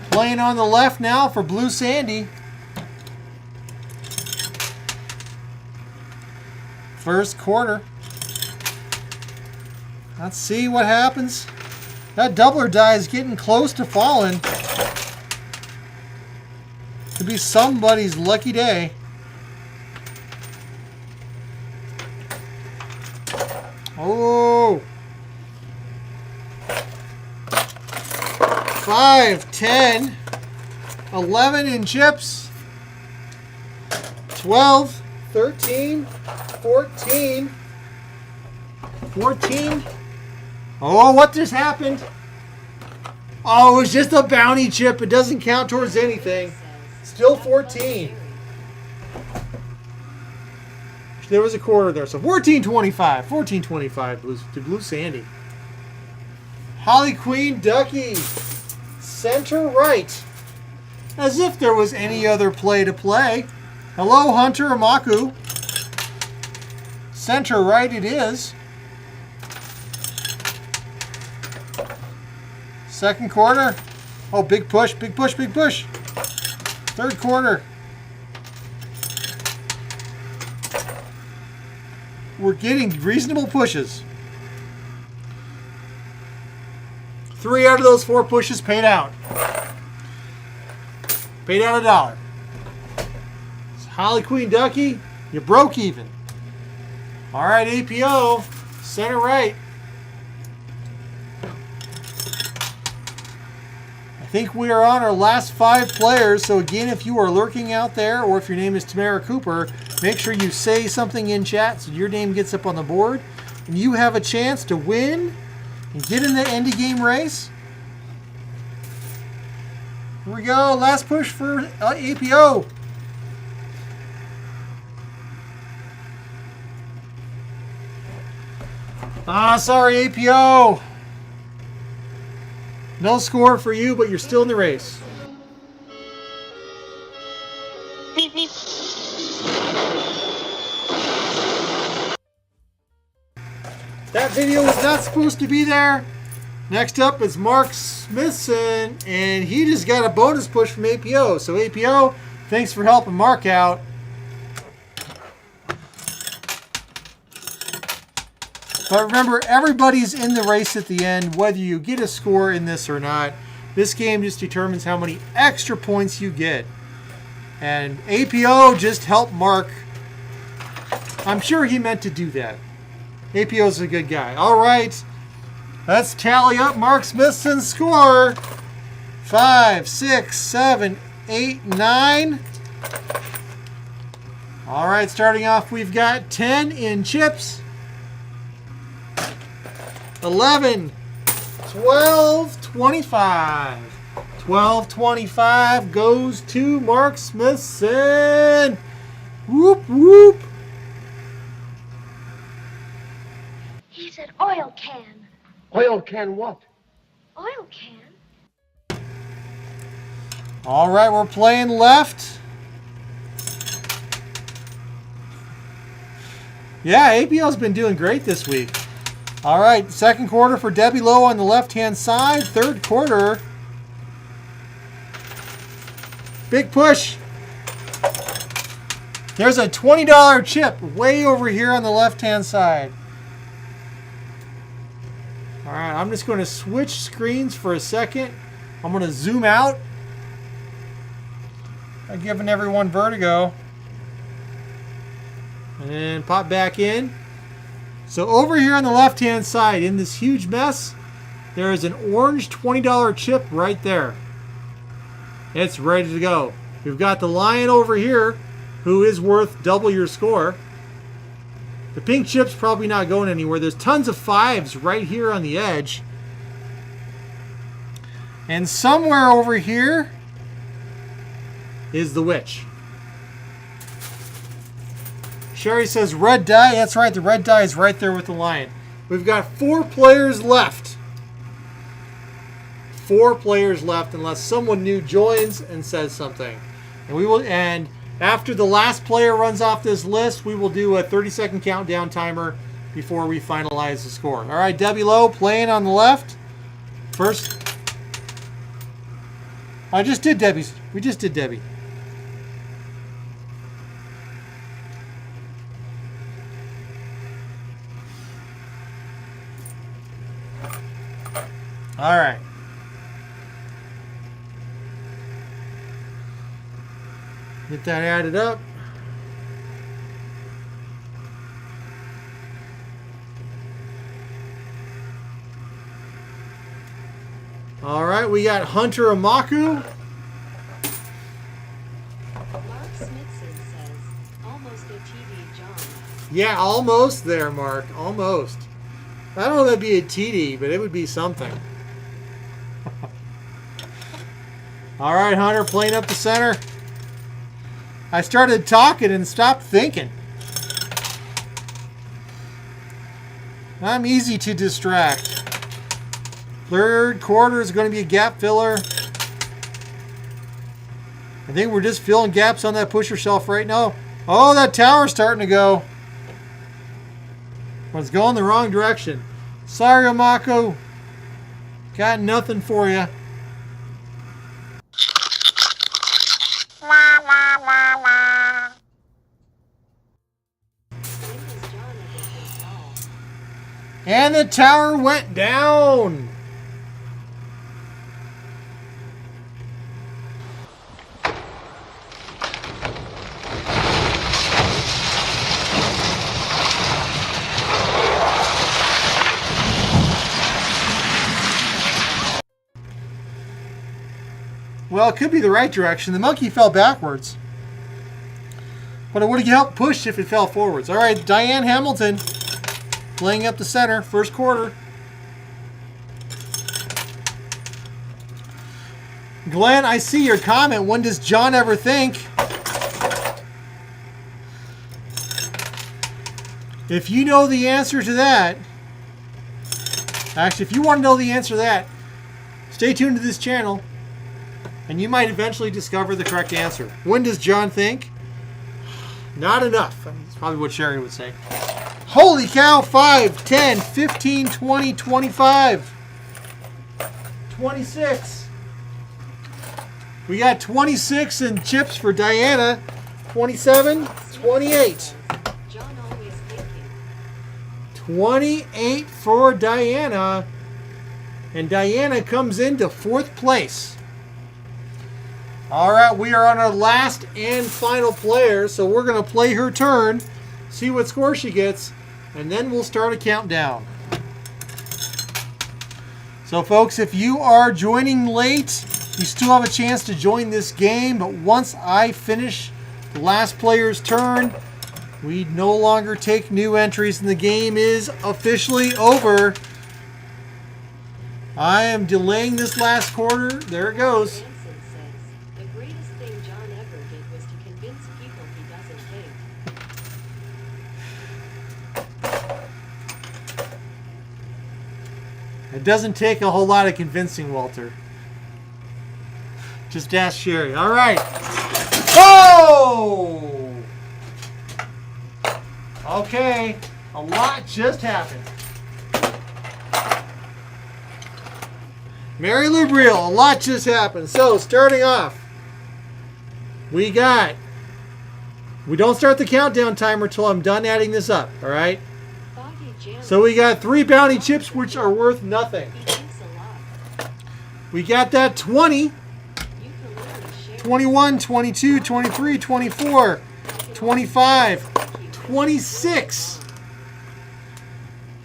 Playing on the left now for Blue Sandy. First quarter. Let's see what happens. That doubler die is getting close to falling. Could be somebody's lucky day. Oh. 5, 10, 11 in chips. 12, 13, 14. 14. Oh, what just happened? Oh, it was just a bounty chip. It doesn't count towards anything. Still 14. There was a quarter there. So 14.25. 14.25 to Blue Sandy. Holly Queen Ducky. Center right. As if there was any other play to play. Hello, Hunter Amaku. Center right it is. Second quarter. Oh, big push, big push, big push. Third quarter. We're getting reasonable pushes. 3 out of those 4 pushes paid out. Paid out $1. Holly Queen Ducky, you broke even. All right, APO, center right. I think we are on our last 5 players. So again, if you are lurking out there, or if your name is Tamara Cooper, make sure you say something in chat so your name gets up on the board, and you have a chance to win and get in the end game race. Here we go, last push for APO. Ah, sorry, APO. No score for you, but you're still in the race. That video was not supposed to be there. Next up is Mark Smithson, and he just got a bonus push from APO. So APO, thanks for helping Mark out. But remember, everybody's in the race at the end, whether you get a score in this or not. This game just determines how many extra points you get. And APO just helped Mark. I'm sure he meant to do that. APO's a good guy. All right. Let's tally up Mark Smithson's score. 5, 6, 7, 8, 9. All right, starting off, we've got 10 in chips. 11, 12, 25. 12.25 goes to Mark Smithson. Whoop, whoop. He said oil can. Oil can what? Oil can? All right, we're playing left. Yeah, APL's been doing great this week. All right, second quarter for Debbie Lowe on the left-hand side. Third quarter. Big push. There's a $20 chip way over here on the left-hand side. All right, I'm just going to switch screens for a second. I'm going to zoom out. I'm giving everyone vertigo. And then pop back in. So over here on the left-hand side, in this huge mess, there is an orange $20 chip right there. It's ready to go. We've got the lion over here, who is worth double your score. The pink chip's probably not going anywhere. There's tons of 5s right here on the edge. And somewhere over here is the witch. Sherry says red die. That's right, the red die is right there with the lion. We've got 4 players left. 4 players left unless someone new joins and says something. And after the last player runs off this list, we will do a 30-second countdown timer before we finalize the score. All right, Debbie Lowe playing on the left. First. I just did Debbie's. We just did Debbie. All right. Get that added up. All right, we got Hunter Amaku. Mark Smithson says, almost a TD, John. Yeah, almost there, Mark. Almost. I don't know if that'd be a TD, but it would be something. All right, Hunter, playing up the center. I started talking and stopped thinking. I'm easy to distract. Third quarter is going to be a gap filler. I think we're just filling gaps on that pusher shelf right now. Oh, that tower's starting to go. But it's going the wrong direction. Sorry, Amako. Got nothing for you. And the tower went down. Well, it could be the right direction. The monkey fell backwards. But it would have helped push if it fell forwards. All right, Diane Hamilton playing up the center, first quarter. Glenn, I see your comment. When does John ever think? If you know the answer to that, actually, if you want to know the answer to that, stay tuned to this channel, and you might eventually discover the correct answer. When does John think? Not enough. That's probably what Sherry would say. Holy cow, 5, 10, 15, 20, 25, 26. We got 26 in chips for Diana, 27, 28. John always thinking. 28 for Diana. And Diana comes into 4th place. All right, we are on our last and final player, so we're going to play her turn, see what score she gets, and then we'll start a countdown. So, folks, if you are joining late, you still have a chance to join this game, but once I finish the last player's turn, we no longer take new entries, and the game is officially over. I am delaying this last quarter. There it goes. Benson says, the greatest thing John ever did was to convince people he doesn't think. It doesn't take a whole lot of convincing, Walter. Just ask Sherry. All right. Oh! Okay. A lot just happened. Mary Lubriel, a lot just happened. So, starting off, we don't start the countdown timer till I'm done adding this up, all right? So we got 3 bounty chips, which are worth nothing. We got that 20, 21, 22, 23, 24, 25, 26.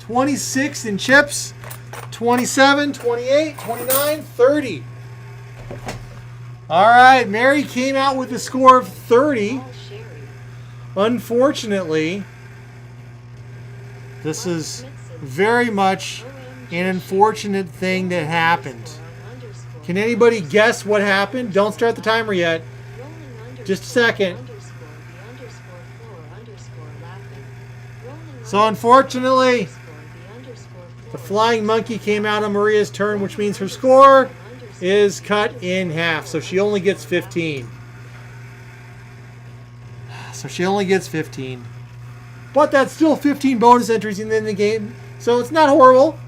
26 in chips, 27, 28, 29, 30. All right, Mary came out with a score of 30. Unfortunately, this is very much an unfortunate thing that happened. Can anybody guess what happened? Don't start the timer yet. Just a second. So unfortunately, the flying monkey came out on Maria's turn, which means her score is cut in half. So she only gets 15. But that's still 15 bonus entries in the game, so it's not horrible.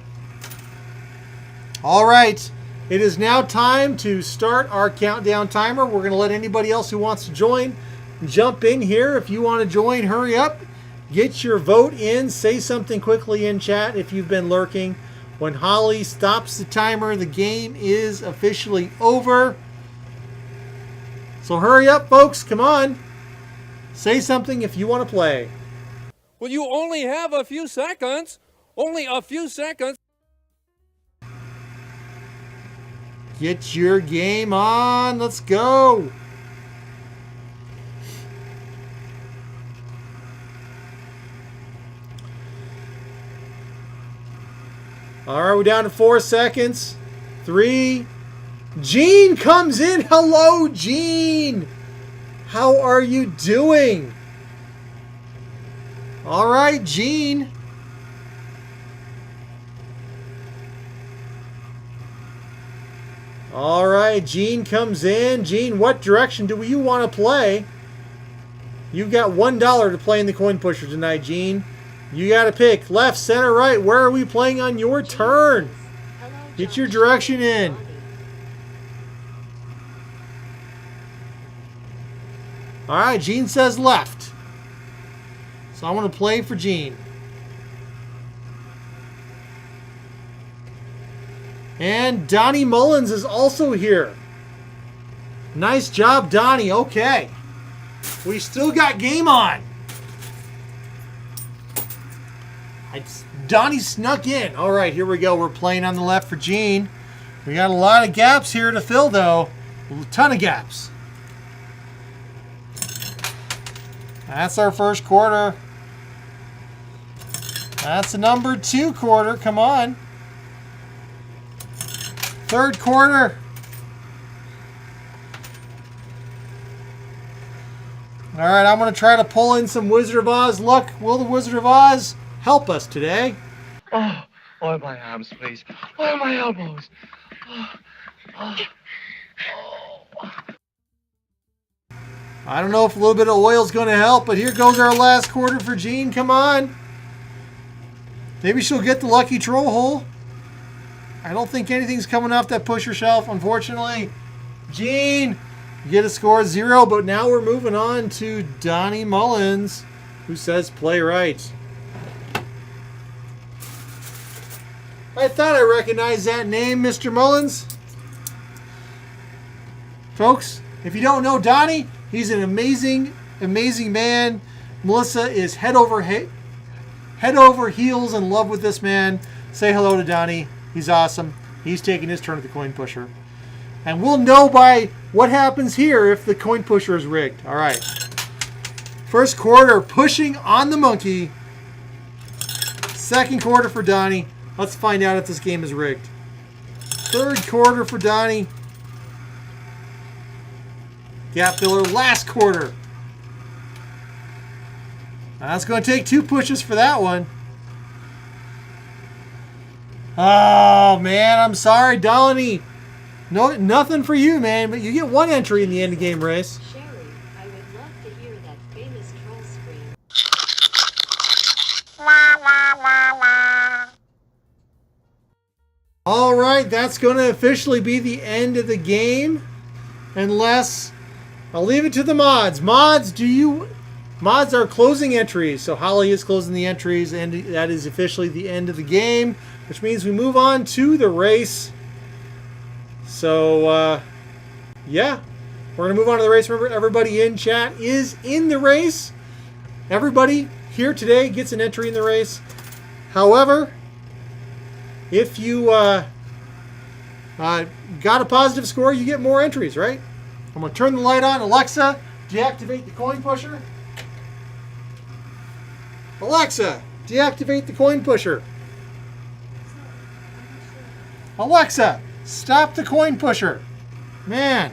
All right, it is now time to start our countdown timer. We're going to let anybody else who wants to join jump in here. If you want to join, hurry up. Get your vote in. Say something quickly in chat if you've been lurking. When Holly stops the timer, the game is officially over. So hurry up, folks. Come on. Say something if you want to play. Well, you only have a few seconds. Only a few seconds. Get your game on. Let's go. All right, we're down to 4 seconds. 3. Gene comes in. Hello, Gene. How are you doing? All right, Gene. All right, Gene comes in. Gene, what direction do you want to play? You've got $1 to play in the coin pusher tonight, Gene. You got to pick left, center, right. Where are we playing on your turn? Get your direction in. All right, Gene says left. So I want to play for Gene. And Donnie Mullins is also here. Nice job, Donnie. Okay. We still got game on. Donnie snuck in. All right, here we go. We're playing on the left for Gene. We got a lot of gaps here to fill, though. A ton of gaps. That's our first quarter. That's the number 2 quarter. Come on. Third quarter. All right, I'm going to try to pull in some Wizard of Oz luck. Will the Wizard of Oz help us today? Oh, oil my arms, please. Oil my elbows. I don't know if a little bit of oil is going to help, but here goes our last quarter for Gene. Come on. Maybe she'll get the lucky troll hole. I don't think anything's coming off that pusher shelf, unfortunately. Gene, you get a score of 0, but now we're moving on to Donnie Mullins, who says play right. I thought I recognized that name, Mr. Mullins. Folks, if you don't know Donnie, he's an amazing, amazing man. Melissa is head over heels in love with this man. Say hello to Donnie. He's awesome. He's taking his turn at the coin pusher. And we'll know by what happens here if the coin pusher is rigged. All right. First quarter, pushing on the monkey. Second quarter for Donnie. Let's find out if this game is rigged. Third quarter for Donnie. Gap filler, last quarter. That's going to take 2 pushes for that one. Oh, man, I'm sorry, Donnie. No, nothing for you, man, but you get 1 entry in the end of game race. Sherry, I would love to hear that famous troll scream. All right, that's going to officially be the end of the game. Unless, I'll leave it to the mods. Mods are closing entries. So Holly is closing the entries, and that is officially the end of the game, which means we move on to the race. So, yeah, we're going to move on to the race. Remember, everybody in chat is in the race. Everybody here today gets an entry in the race. However, if you got a positive score, you get more entries, right? I'm going to turn the light on. Alexa, deactivate the coin pusher. Alexa, deactivate the coin pusher. Alexa, stop the coin pusher. Man.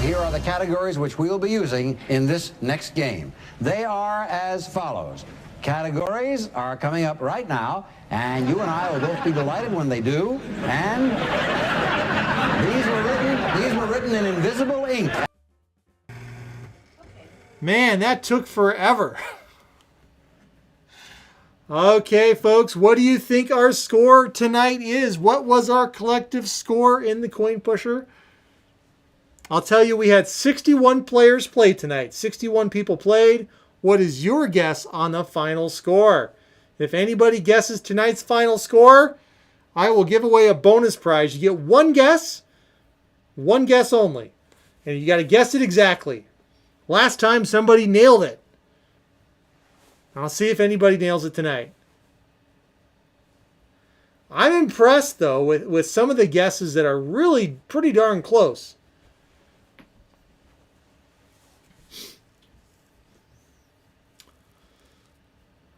Here are the categories which we will be using in this next game. They are as follows. Categories are coming up right now, and you and I will both be delighted when they do. And these were written in invisible ink. Man, that took forever. Okay, folks, what do you think our score tonight is? What was our collective score in the coin pusher? I'll tell you, we had 61 players play tonight. 61 people played. What is your guess on the final score? If anybody guesses tonight's final score, I will give away a bonus prize. You get one guess only. And you got to guess it exactly. Last time somebody nailed it. I'll see if anybody nails it tonight. I'm impressed, though, with some of the guesses that are really pretty darn close.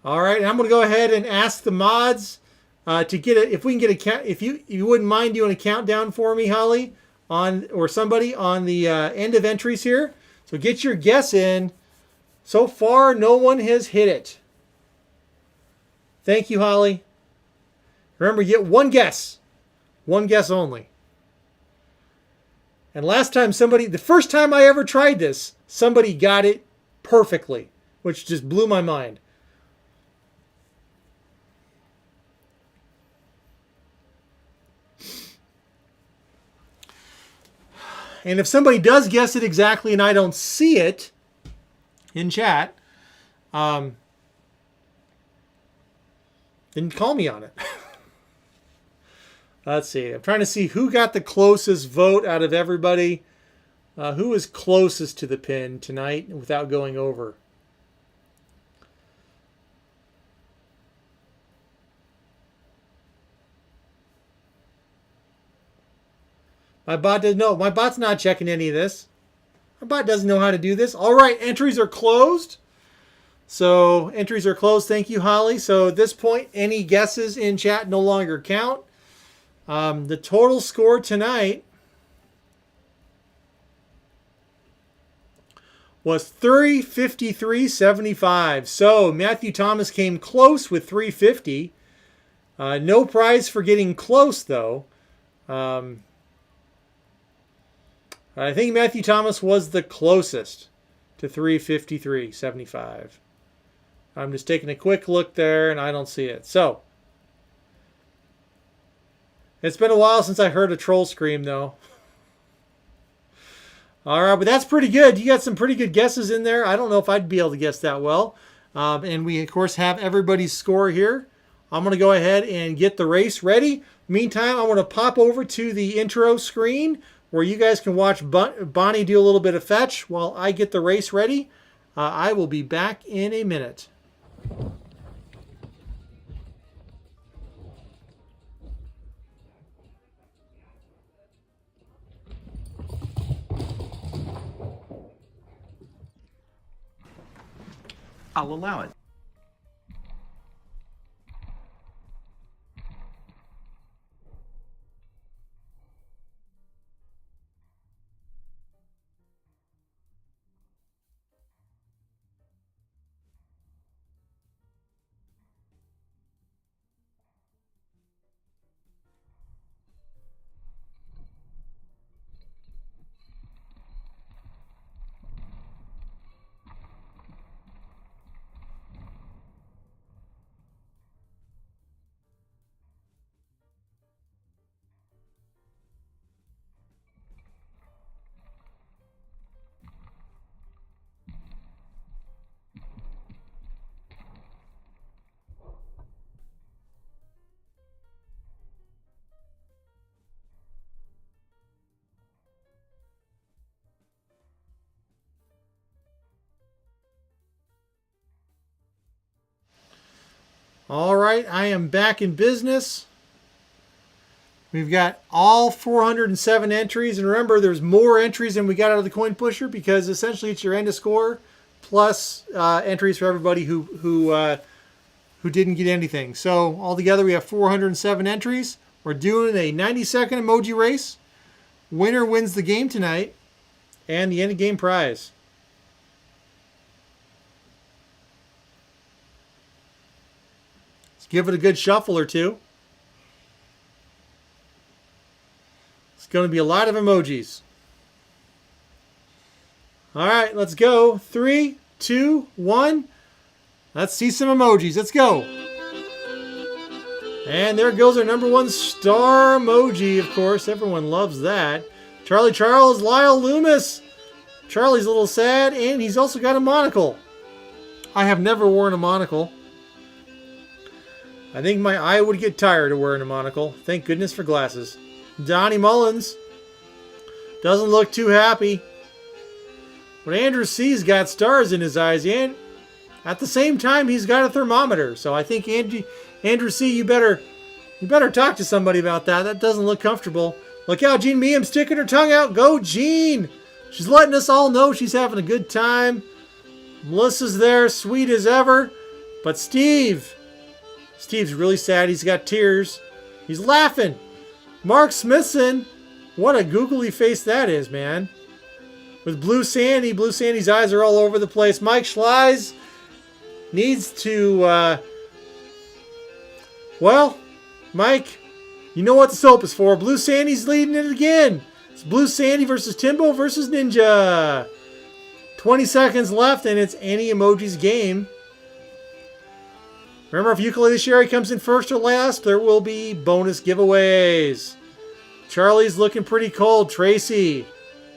All right, I'm going to go ahead and ask the mods to get it. If we can get a count, if you wouldn't mind doing a countdown for me, Holly, or somebody on the end of entries here. So get your guess in. So far, no one has hit it. Thank you, Holly. Remember, you get one guess only. And last time the first time I ever tried this, somebody got it perfectly, which just blew my mind. And if somebody does guess it exactly and I don't see it in chat, then call me on it. Let's see. I'm trying to see who got the closest vote out of everybody. Who is closest to the pin tonight without going over? My bot doesn't know. My bot's not checking any of this. My bot doesn't know how to do this. All right, entries are closed. So entries are closed. Thank you, Holly. So at this point, any guesses in chat no longer count. The total score tonight was 353.75. So Matthew Thomas came close with 350. No prize for getting close, though. I think Matthew Thomas was the closest to 353.75. I'm just taking a quick look there, and I don't see it. So, it's been a while since I heard a troll scream, though. All right, but that's pretty good. You got some pretty good guesses in there. I don't know if I'd be able to guess that well. And we, of course, have everybody's score here. I'm going to go ahead and get the race ready. Meantime, I want to pop over to the intro screen where you guys can watch Bonnie do a little bit of fetch while I get the race ready. I will be back in a minute. I'll allow it. All right, I am back in business. We've got all 407 entries, and remember, there's more entries than we got out of the coin pusher because essentially it's your end of score plus entries for everybody who didn't get anything. So altogether, we have 407 entries. We're doing a 90-second emoji race. Winner wins the game tonight, and the end of game prize. Give it a good shuffle or two. It's going to be a lot of emojis. All right, let's go. 3, 2, 1. Let's see some emojis. Let's go. And there goes our number one star emoji, of course. Everyone loves that. Charlie Charles, Lyle Loomis. Charlie's a little sad, and he's also got a monocle. I have never worn a monocle. I think my eye would get tired of wearing a monocle. Thank goodness for glasses. Donnie Mullins doesn't look too happy. But Andrew C's got stars in his eyes, and at the same time, he's got a thermometer. So I think Andrew C, you better talk to somebody about that. That doesn't look comfortable. Look out, Jean Meehan sticking her tongue out. Go, Jean! She's letting us all know she's having a good time. Melissa's there, sweet as ever. But Steve's really sad. He's got tears. He's laughing. Mark Smithson, what a googly face that is, man. With Blue Sandy's eyes are all over the place. Mike Schleiz needs to, well, Mike, you know what the soap is for. Blue Sandy's leading it again. It's Blue Sandy versus Timbo versus Ninja. 20 seconds left, and it's any Emoji's game. Remember, if Ukulele Sherry comes in first or last, there will be bonus giveaways. Charlie's looking pretty cold. Tracy,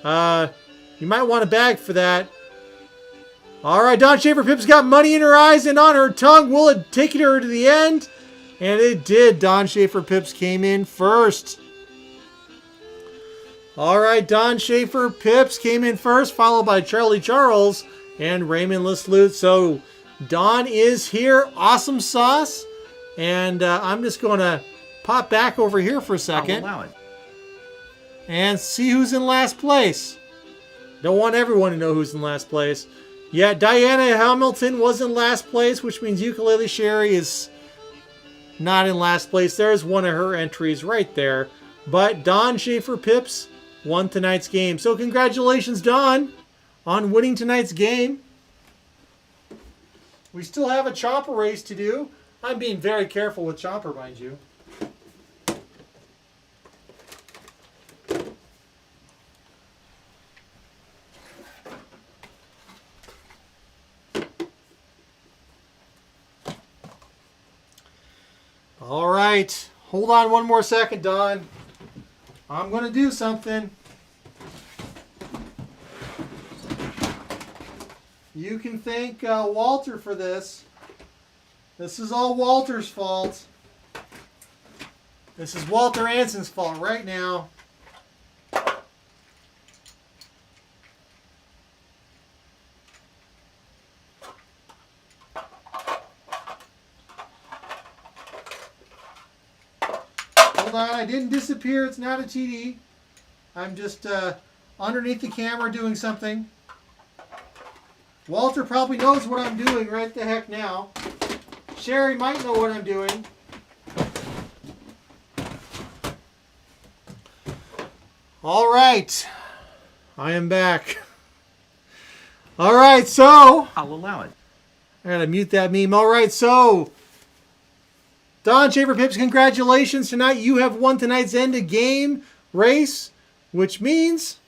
you might want a bag for that. All right, Don Schaefer Pip's got money in her eyes and on her tongue. Will it take her to the end? And it did. Don Schaefer Pips came in first. All right, Don Schaefer Pips came in first, followed by Charlie Charles and Raymond Lisloot. So Don is here. Awesome sauce. And I'm just going to pop back over here for a second. I'll allow it. And see who's in last place. Don't want everyone to know who's in last place. Yeah, Diana Hamilton was in last place, which means Ukulele Sherry is not in last place. There's one of her entries right there. But Don Schaefer Pips won tonight's game. So congratulations, Don, on winning tonight's game. We still have a Chomper race to do. I'm being very careful with Chomper, mind you. All right. Hold on one more second, Don. I'm going to do something. You can thank Walter for this. This is all Walter's fault. This is Walter Anson's fault right now. Hold on, I didn't disappear. It's not a TD. I'm just underneath the camera doing something. Walter probably knows what I'm doing right the heck now. Sherry might know what I'm doing. All right. I am back. All right, so I'll allow it. I gotta mute that meme. All right, so Don Schaefer Pips, congratulations tonight. You have won tonight's end of game race, which means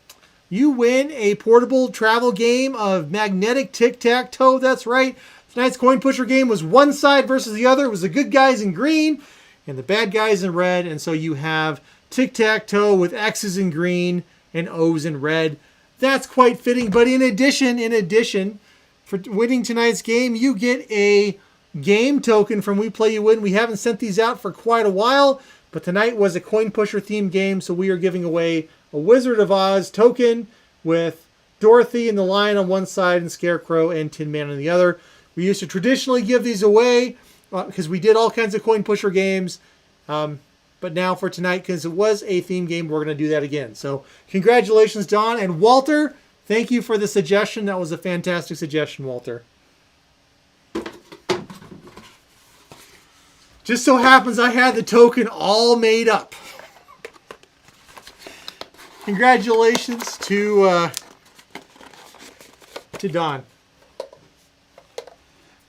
you win a portable travel game of magnetic tic-tac-toe. That's right. Tonight's coin pusher game was one side versus the other. It was the good guys in green and the bad guys in red. And so you have tic-tac-toe with X's in green and O's in red. That's quite fitting. But in addition, for winning tonight's game, you get a game token from We Play You Win. We haven't sent these out for quite a while, but tonight was a coin pusher themed game, so we are giving away a Wizard of Oz token with Dorothy and the Lion on one side and Scarecrow and Tin Man on the other. We used to traditionally give these away because we did all kinds of coin pusher games, but now for tonight, because it was a theme game, we're going to do that again. So congratulations, Don. And Walter, thank you for the suggestion. That was a fantastic suggestion, Walter. Just so happens I had the token all made up. Congratulations to Don.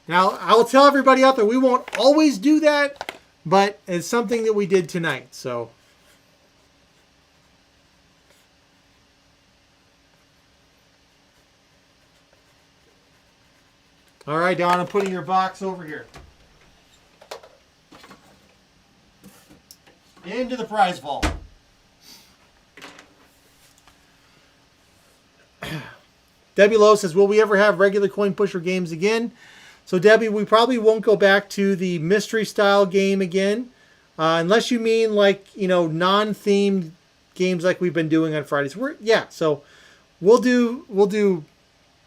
Now, I will tell everybody out there, we won't always do that, but it's something that we did tonight. So, all right, Don, I'm putting your box over here. Into the prize vault. Debbie Lowe says, will we ever have regular coin pusher games again? So, Debbie, we probably won't go back to the mystery style game again. Unless you mean like, non-themed games like we've been doing on Fridays. So we'll do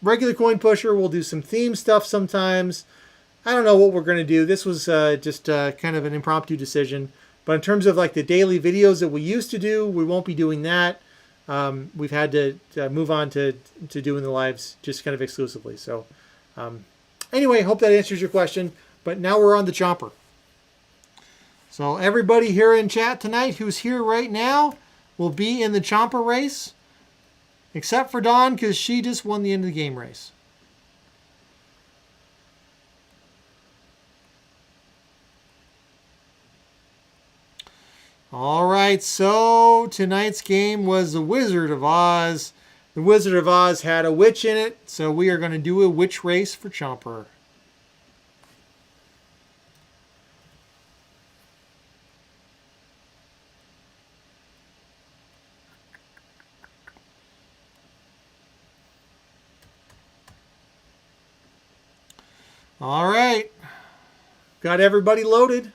regular coin pusher. We'll do some theme stuff sometimes. I don't know what we're going to do. This was just kind of an impromptu decision. But in terms of like the daily videos that we used to do, we won't be doing that. We've had to move on to doing the lives just kind of exclusively. So anyway, hope that answers your question. But now we're on the Chomper. So everybody here in chat tonight who's here right now will be in the Chomper race. Except for Dawn, because she just won the end of the game race. All right, so tonight's game was the Wizard of Oz. The Wizard of Oz had a witch in it, so we are going to do a witch race for Chomper. All right, got everybody loaded.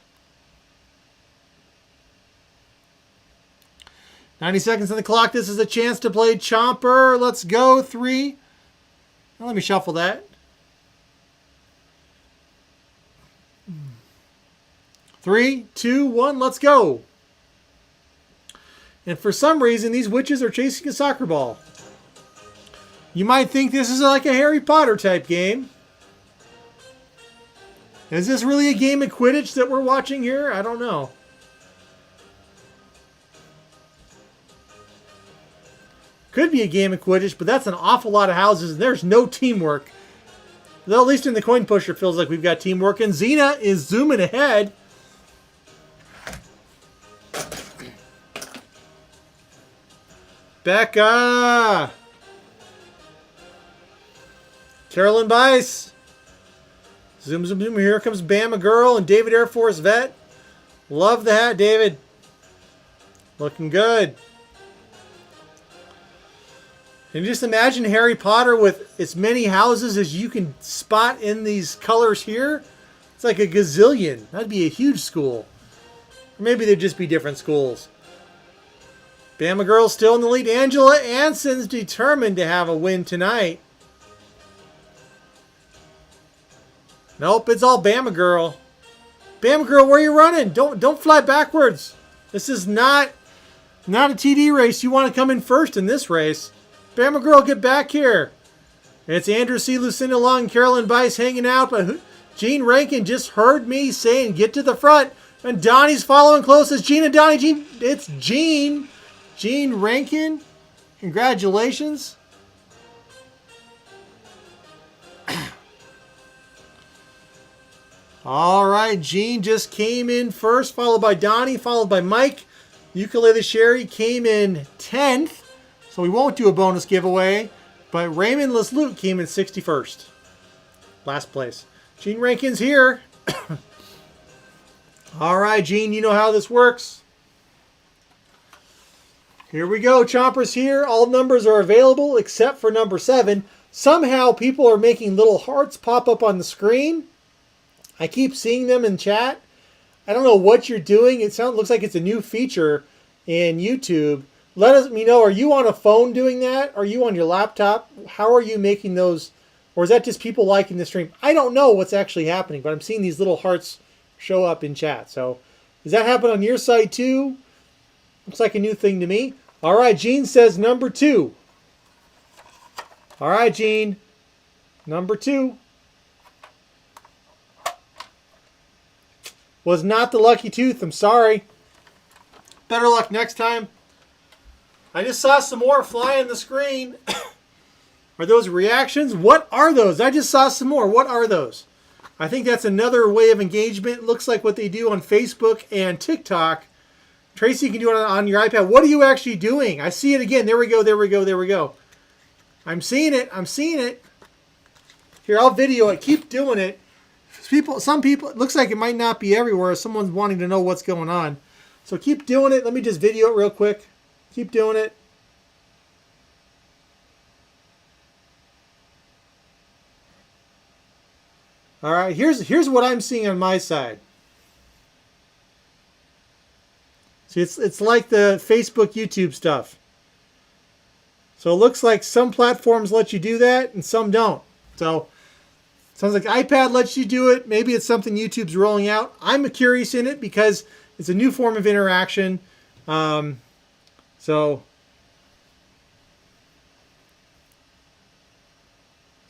90 seconds on the clock. This is a chance to play Chomper. Let's go. 3. Now let me shuffle that. 3, 2, 1. Let's go. And for some reason, these witches are chasing a soccer ball. You might think this is like a Harry Potter type game. Is this really a game of Quidditch that we're watching here? I don't know. Could be a game of Quidditch, but that's an awful lot of houses, and there's no teamwork. Though at least in the coin pusher, feels like we've got teamwork. And Xena is zooming ahead. Becca! Carolyn Bice. Zoom, zoom, zoom. Here comes Bama Girl and David Air Force Vet. Love the hat, David. Looking good. And just imagine Harry Potter with as many houses as you can spot in these colors here. It's like a gazillion. That'd be a huge school. Or maybe they'd just be different schools. Bama Girl's still in the lead. Angela Anson's determined to have a win tonight. Nope, it's all Bama Girl. Bama Girl, where are you running? Don't fly backwards. This is not a TD race. You want to come in first in this race. Bama Girl, get back here. It's Andrew C. Lucinda Long, Carolyn Bice hanging out, but Gene Rankin just heard me saying get to the front. And Donnie's following close. It's Gene and Donnie. It's Gene. Gene Rankin. Congratulations. All right, Gene just came in first, followed by Donnie, followed by Mike. Ukulele Sherry came in 10th, so we won't do a bonus giveaway. But Raymond Lesluke came in 61st. Last place. Gene Rankin's here. All right, Gene, you know how this works. Here we go. Chomper's here. All numbers are available except for number 7. Somehow people are making little hearts pop up on the screen. I keep seeing them in chat. I don't know what you're doing. Looks like it's a new feature in YouTube. Let me know. Are you on a phone doing that? Are you on your laptop? How are you making those? Or is that just people liking the stream? I don't know what's actually happening, but I'm seeing these little hearts show up in chat. So does that happen on your side too? Looks like a new thing to me. All right, Gene says number 2. All right, Gene. Number 2. Was not the lucky tooth. I'm sorry. Better luck next time. I just saw some more fly on the screen. Are those reactions? What are those? I just saw some more. What are those? I think that's another way of engagement. It looks like what they do on Facebook and TikTok. Tracy, you can do it on your iPad. What are you actually doing? I see it again. There we go. There we go. There we go. I'm seeing it. I'm seeing it. Here, I'll video it. Keep doing it. Some people, it looks like it might not be everywhere. Someone's wanting to know what's going on. So keep doing it. Let me just video it real quick. Keep doing it. All right, here's what I'm seeing on my side. See, it's like the Facebook, YouTube stuff. So it looks like some platforms let you do that and some don't. So sounds like iPad lets you do it. Maybe it's something YouTube's rolling out. I'm curious in it because it's a new form of interaction. So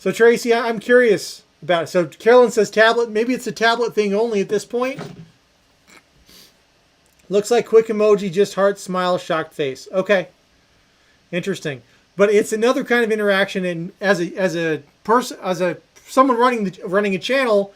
Tracy, I'm curious about it. So Carolyn says tablet. Maybe it's a tablet thing only at this point. Looks like quick emoji, just heart, smile, shocked face. Okay, interesting. But it's another kind of interaction, and as someone running a channel,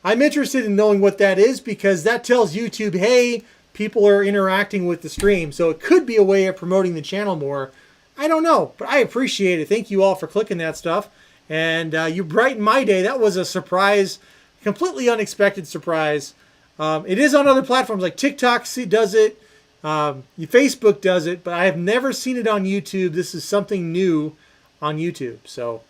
I'm interested in knowing what that is because that tells YouTube, hey, people are interacting with the stream. So it could be a way of promoting the channel more. I don't know, but I appreciate it. Thank you all for clicking that stuff. And you brightened my day. That was a surprise, completely unexpected surprise. It is on other platforms like TikTok does it. Facebook does it, but I have never seen it on YouTube. This is something new on YouTube. So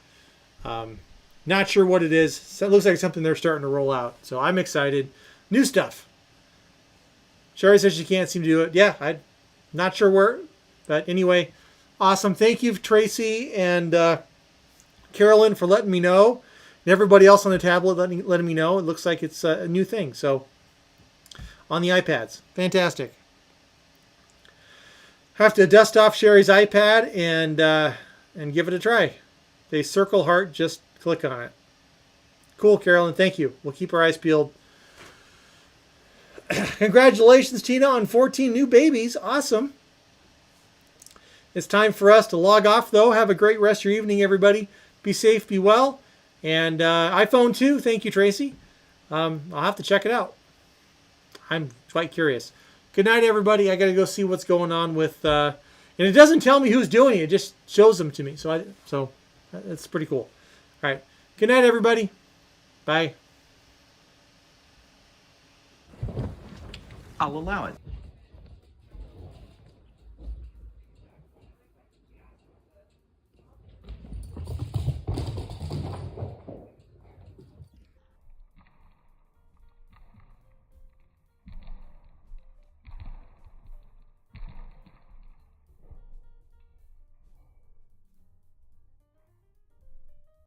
not sure what it is. So it looks like something they're starting to roll out. So I'm excited. New stuff. Sherry says she can't seem to do it. Yeah, I'm not sure where. But anyway, awesome. Thank you, Tracy and Carolyn, for letting me know. And everybody else on the tablet letting me know. It looks like it's a new thing. So on the iPads. Fantastic. Have to dust off Sherry's iPad and give it a try. They circle heart, just click on it. Cool, Carolyn. Thank you. We'll keep our eyes peeled. Congratulations, Tina, on 14 new babies. Awesome. It's time for us to log off, though. Have a great rest of your evening, everybody. Be safe, be well. And iPhone 2, thank you, Tracy. I'll have to check it out. I'm quite curious. Good night, everybody. I got to go see what's going on with... and it doesn't tell me who's doing it. It just shows them to me. So that's pretty cool. All right. Good night, everybody. Bye. I'll allow it.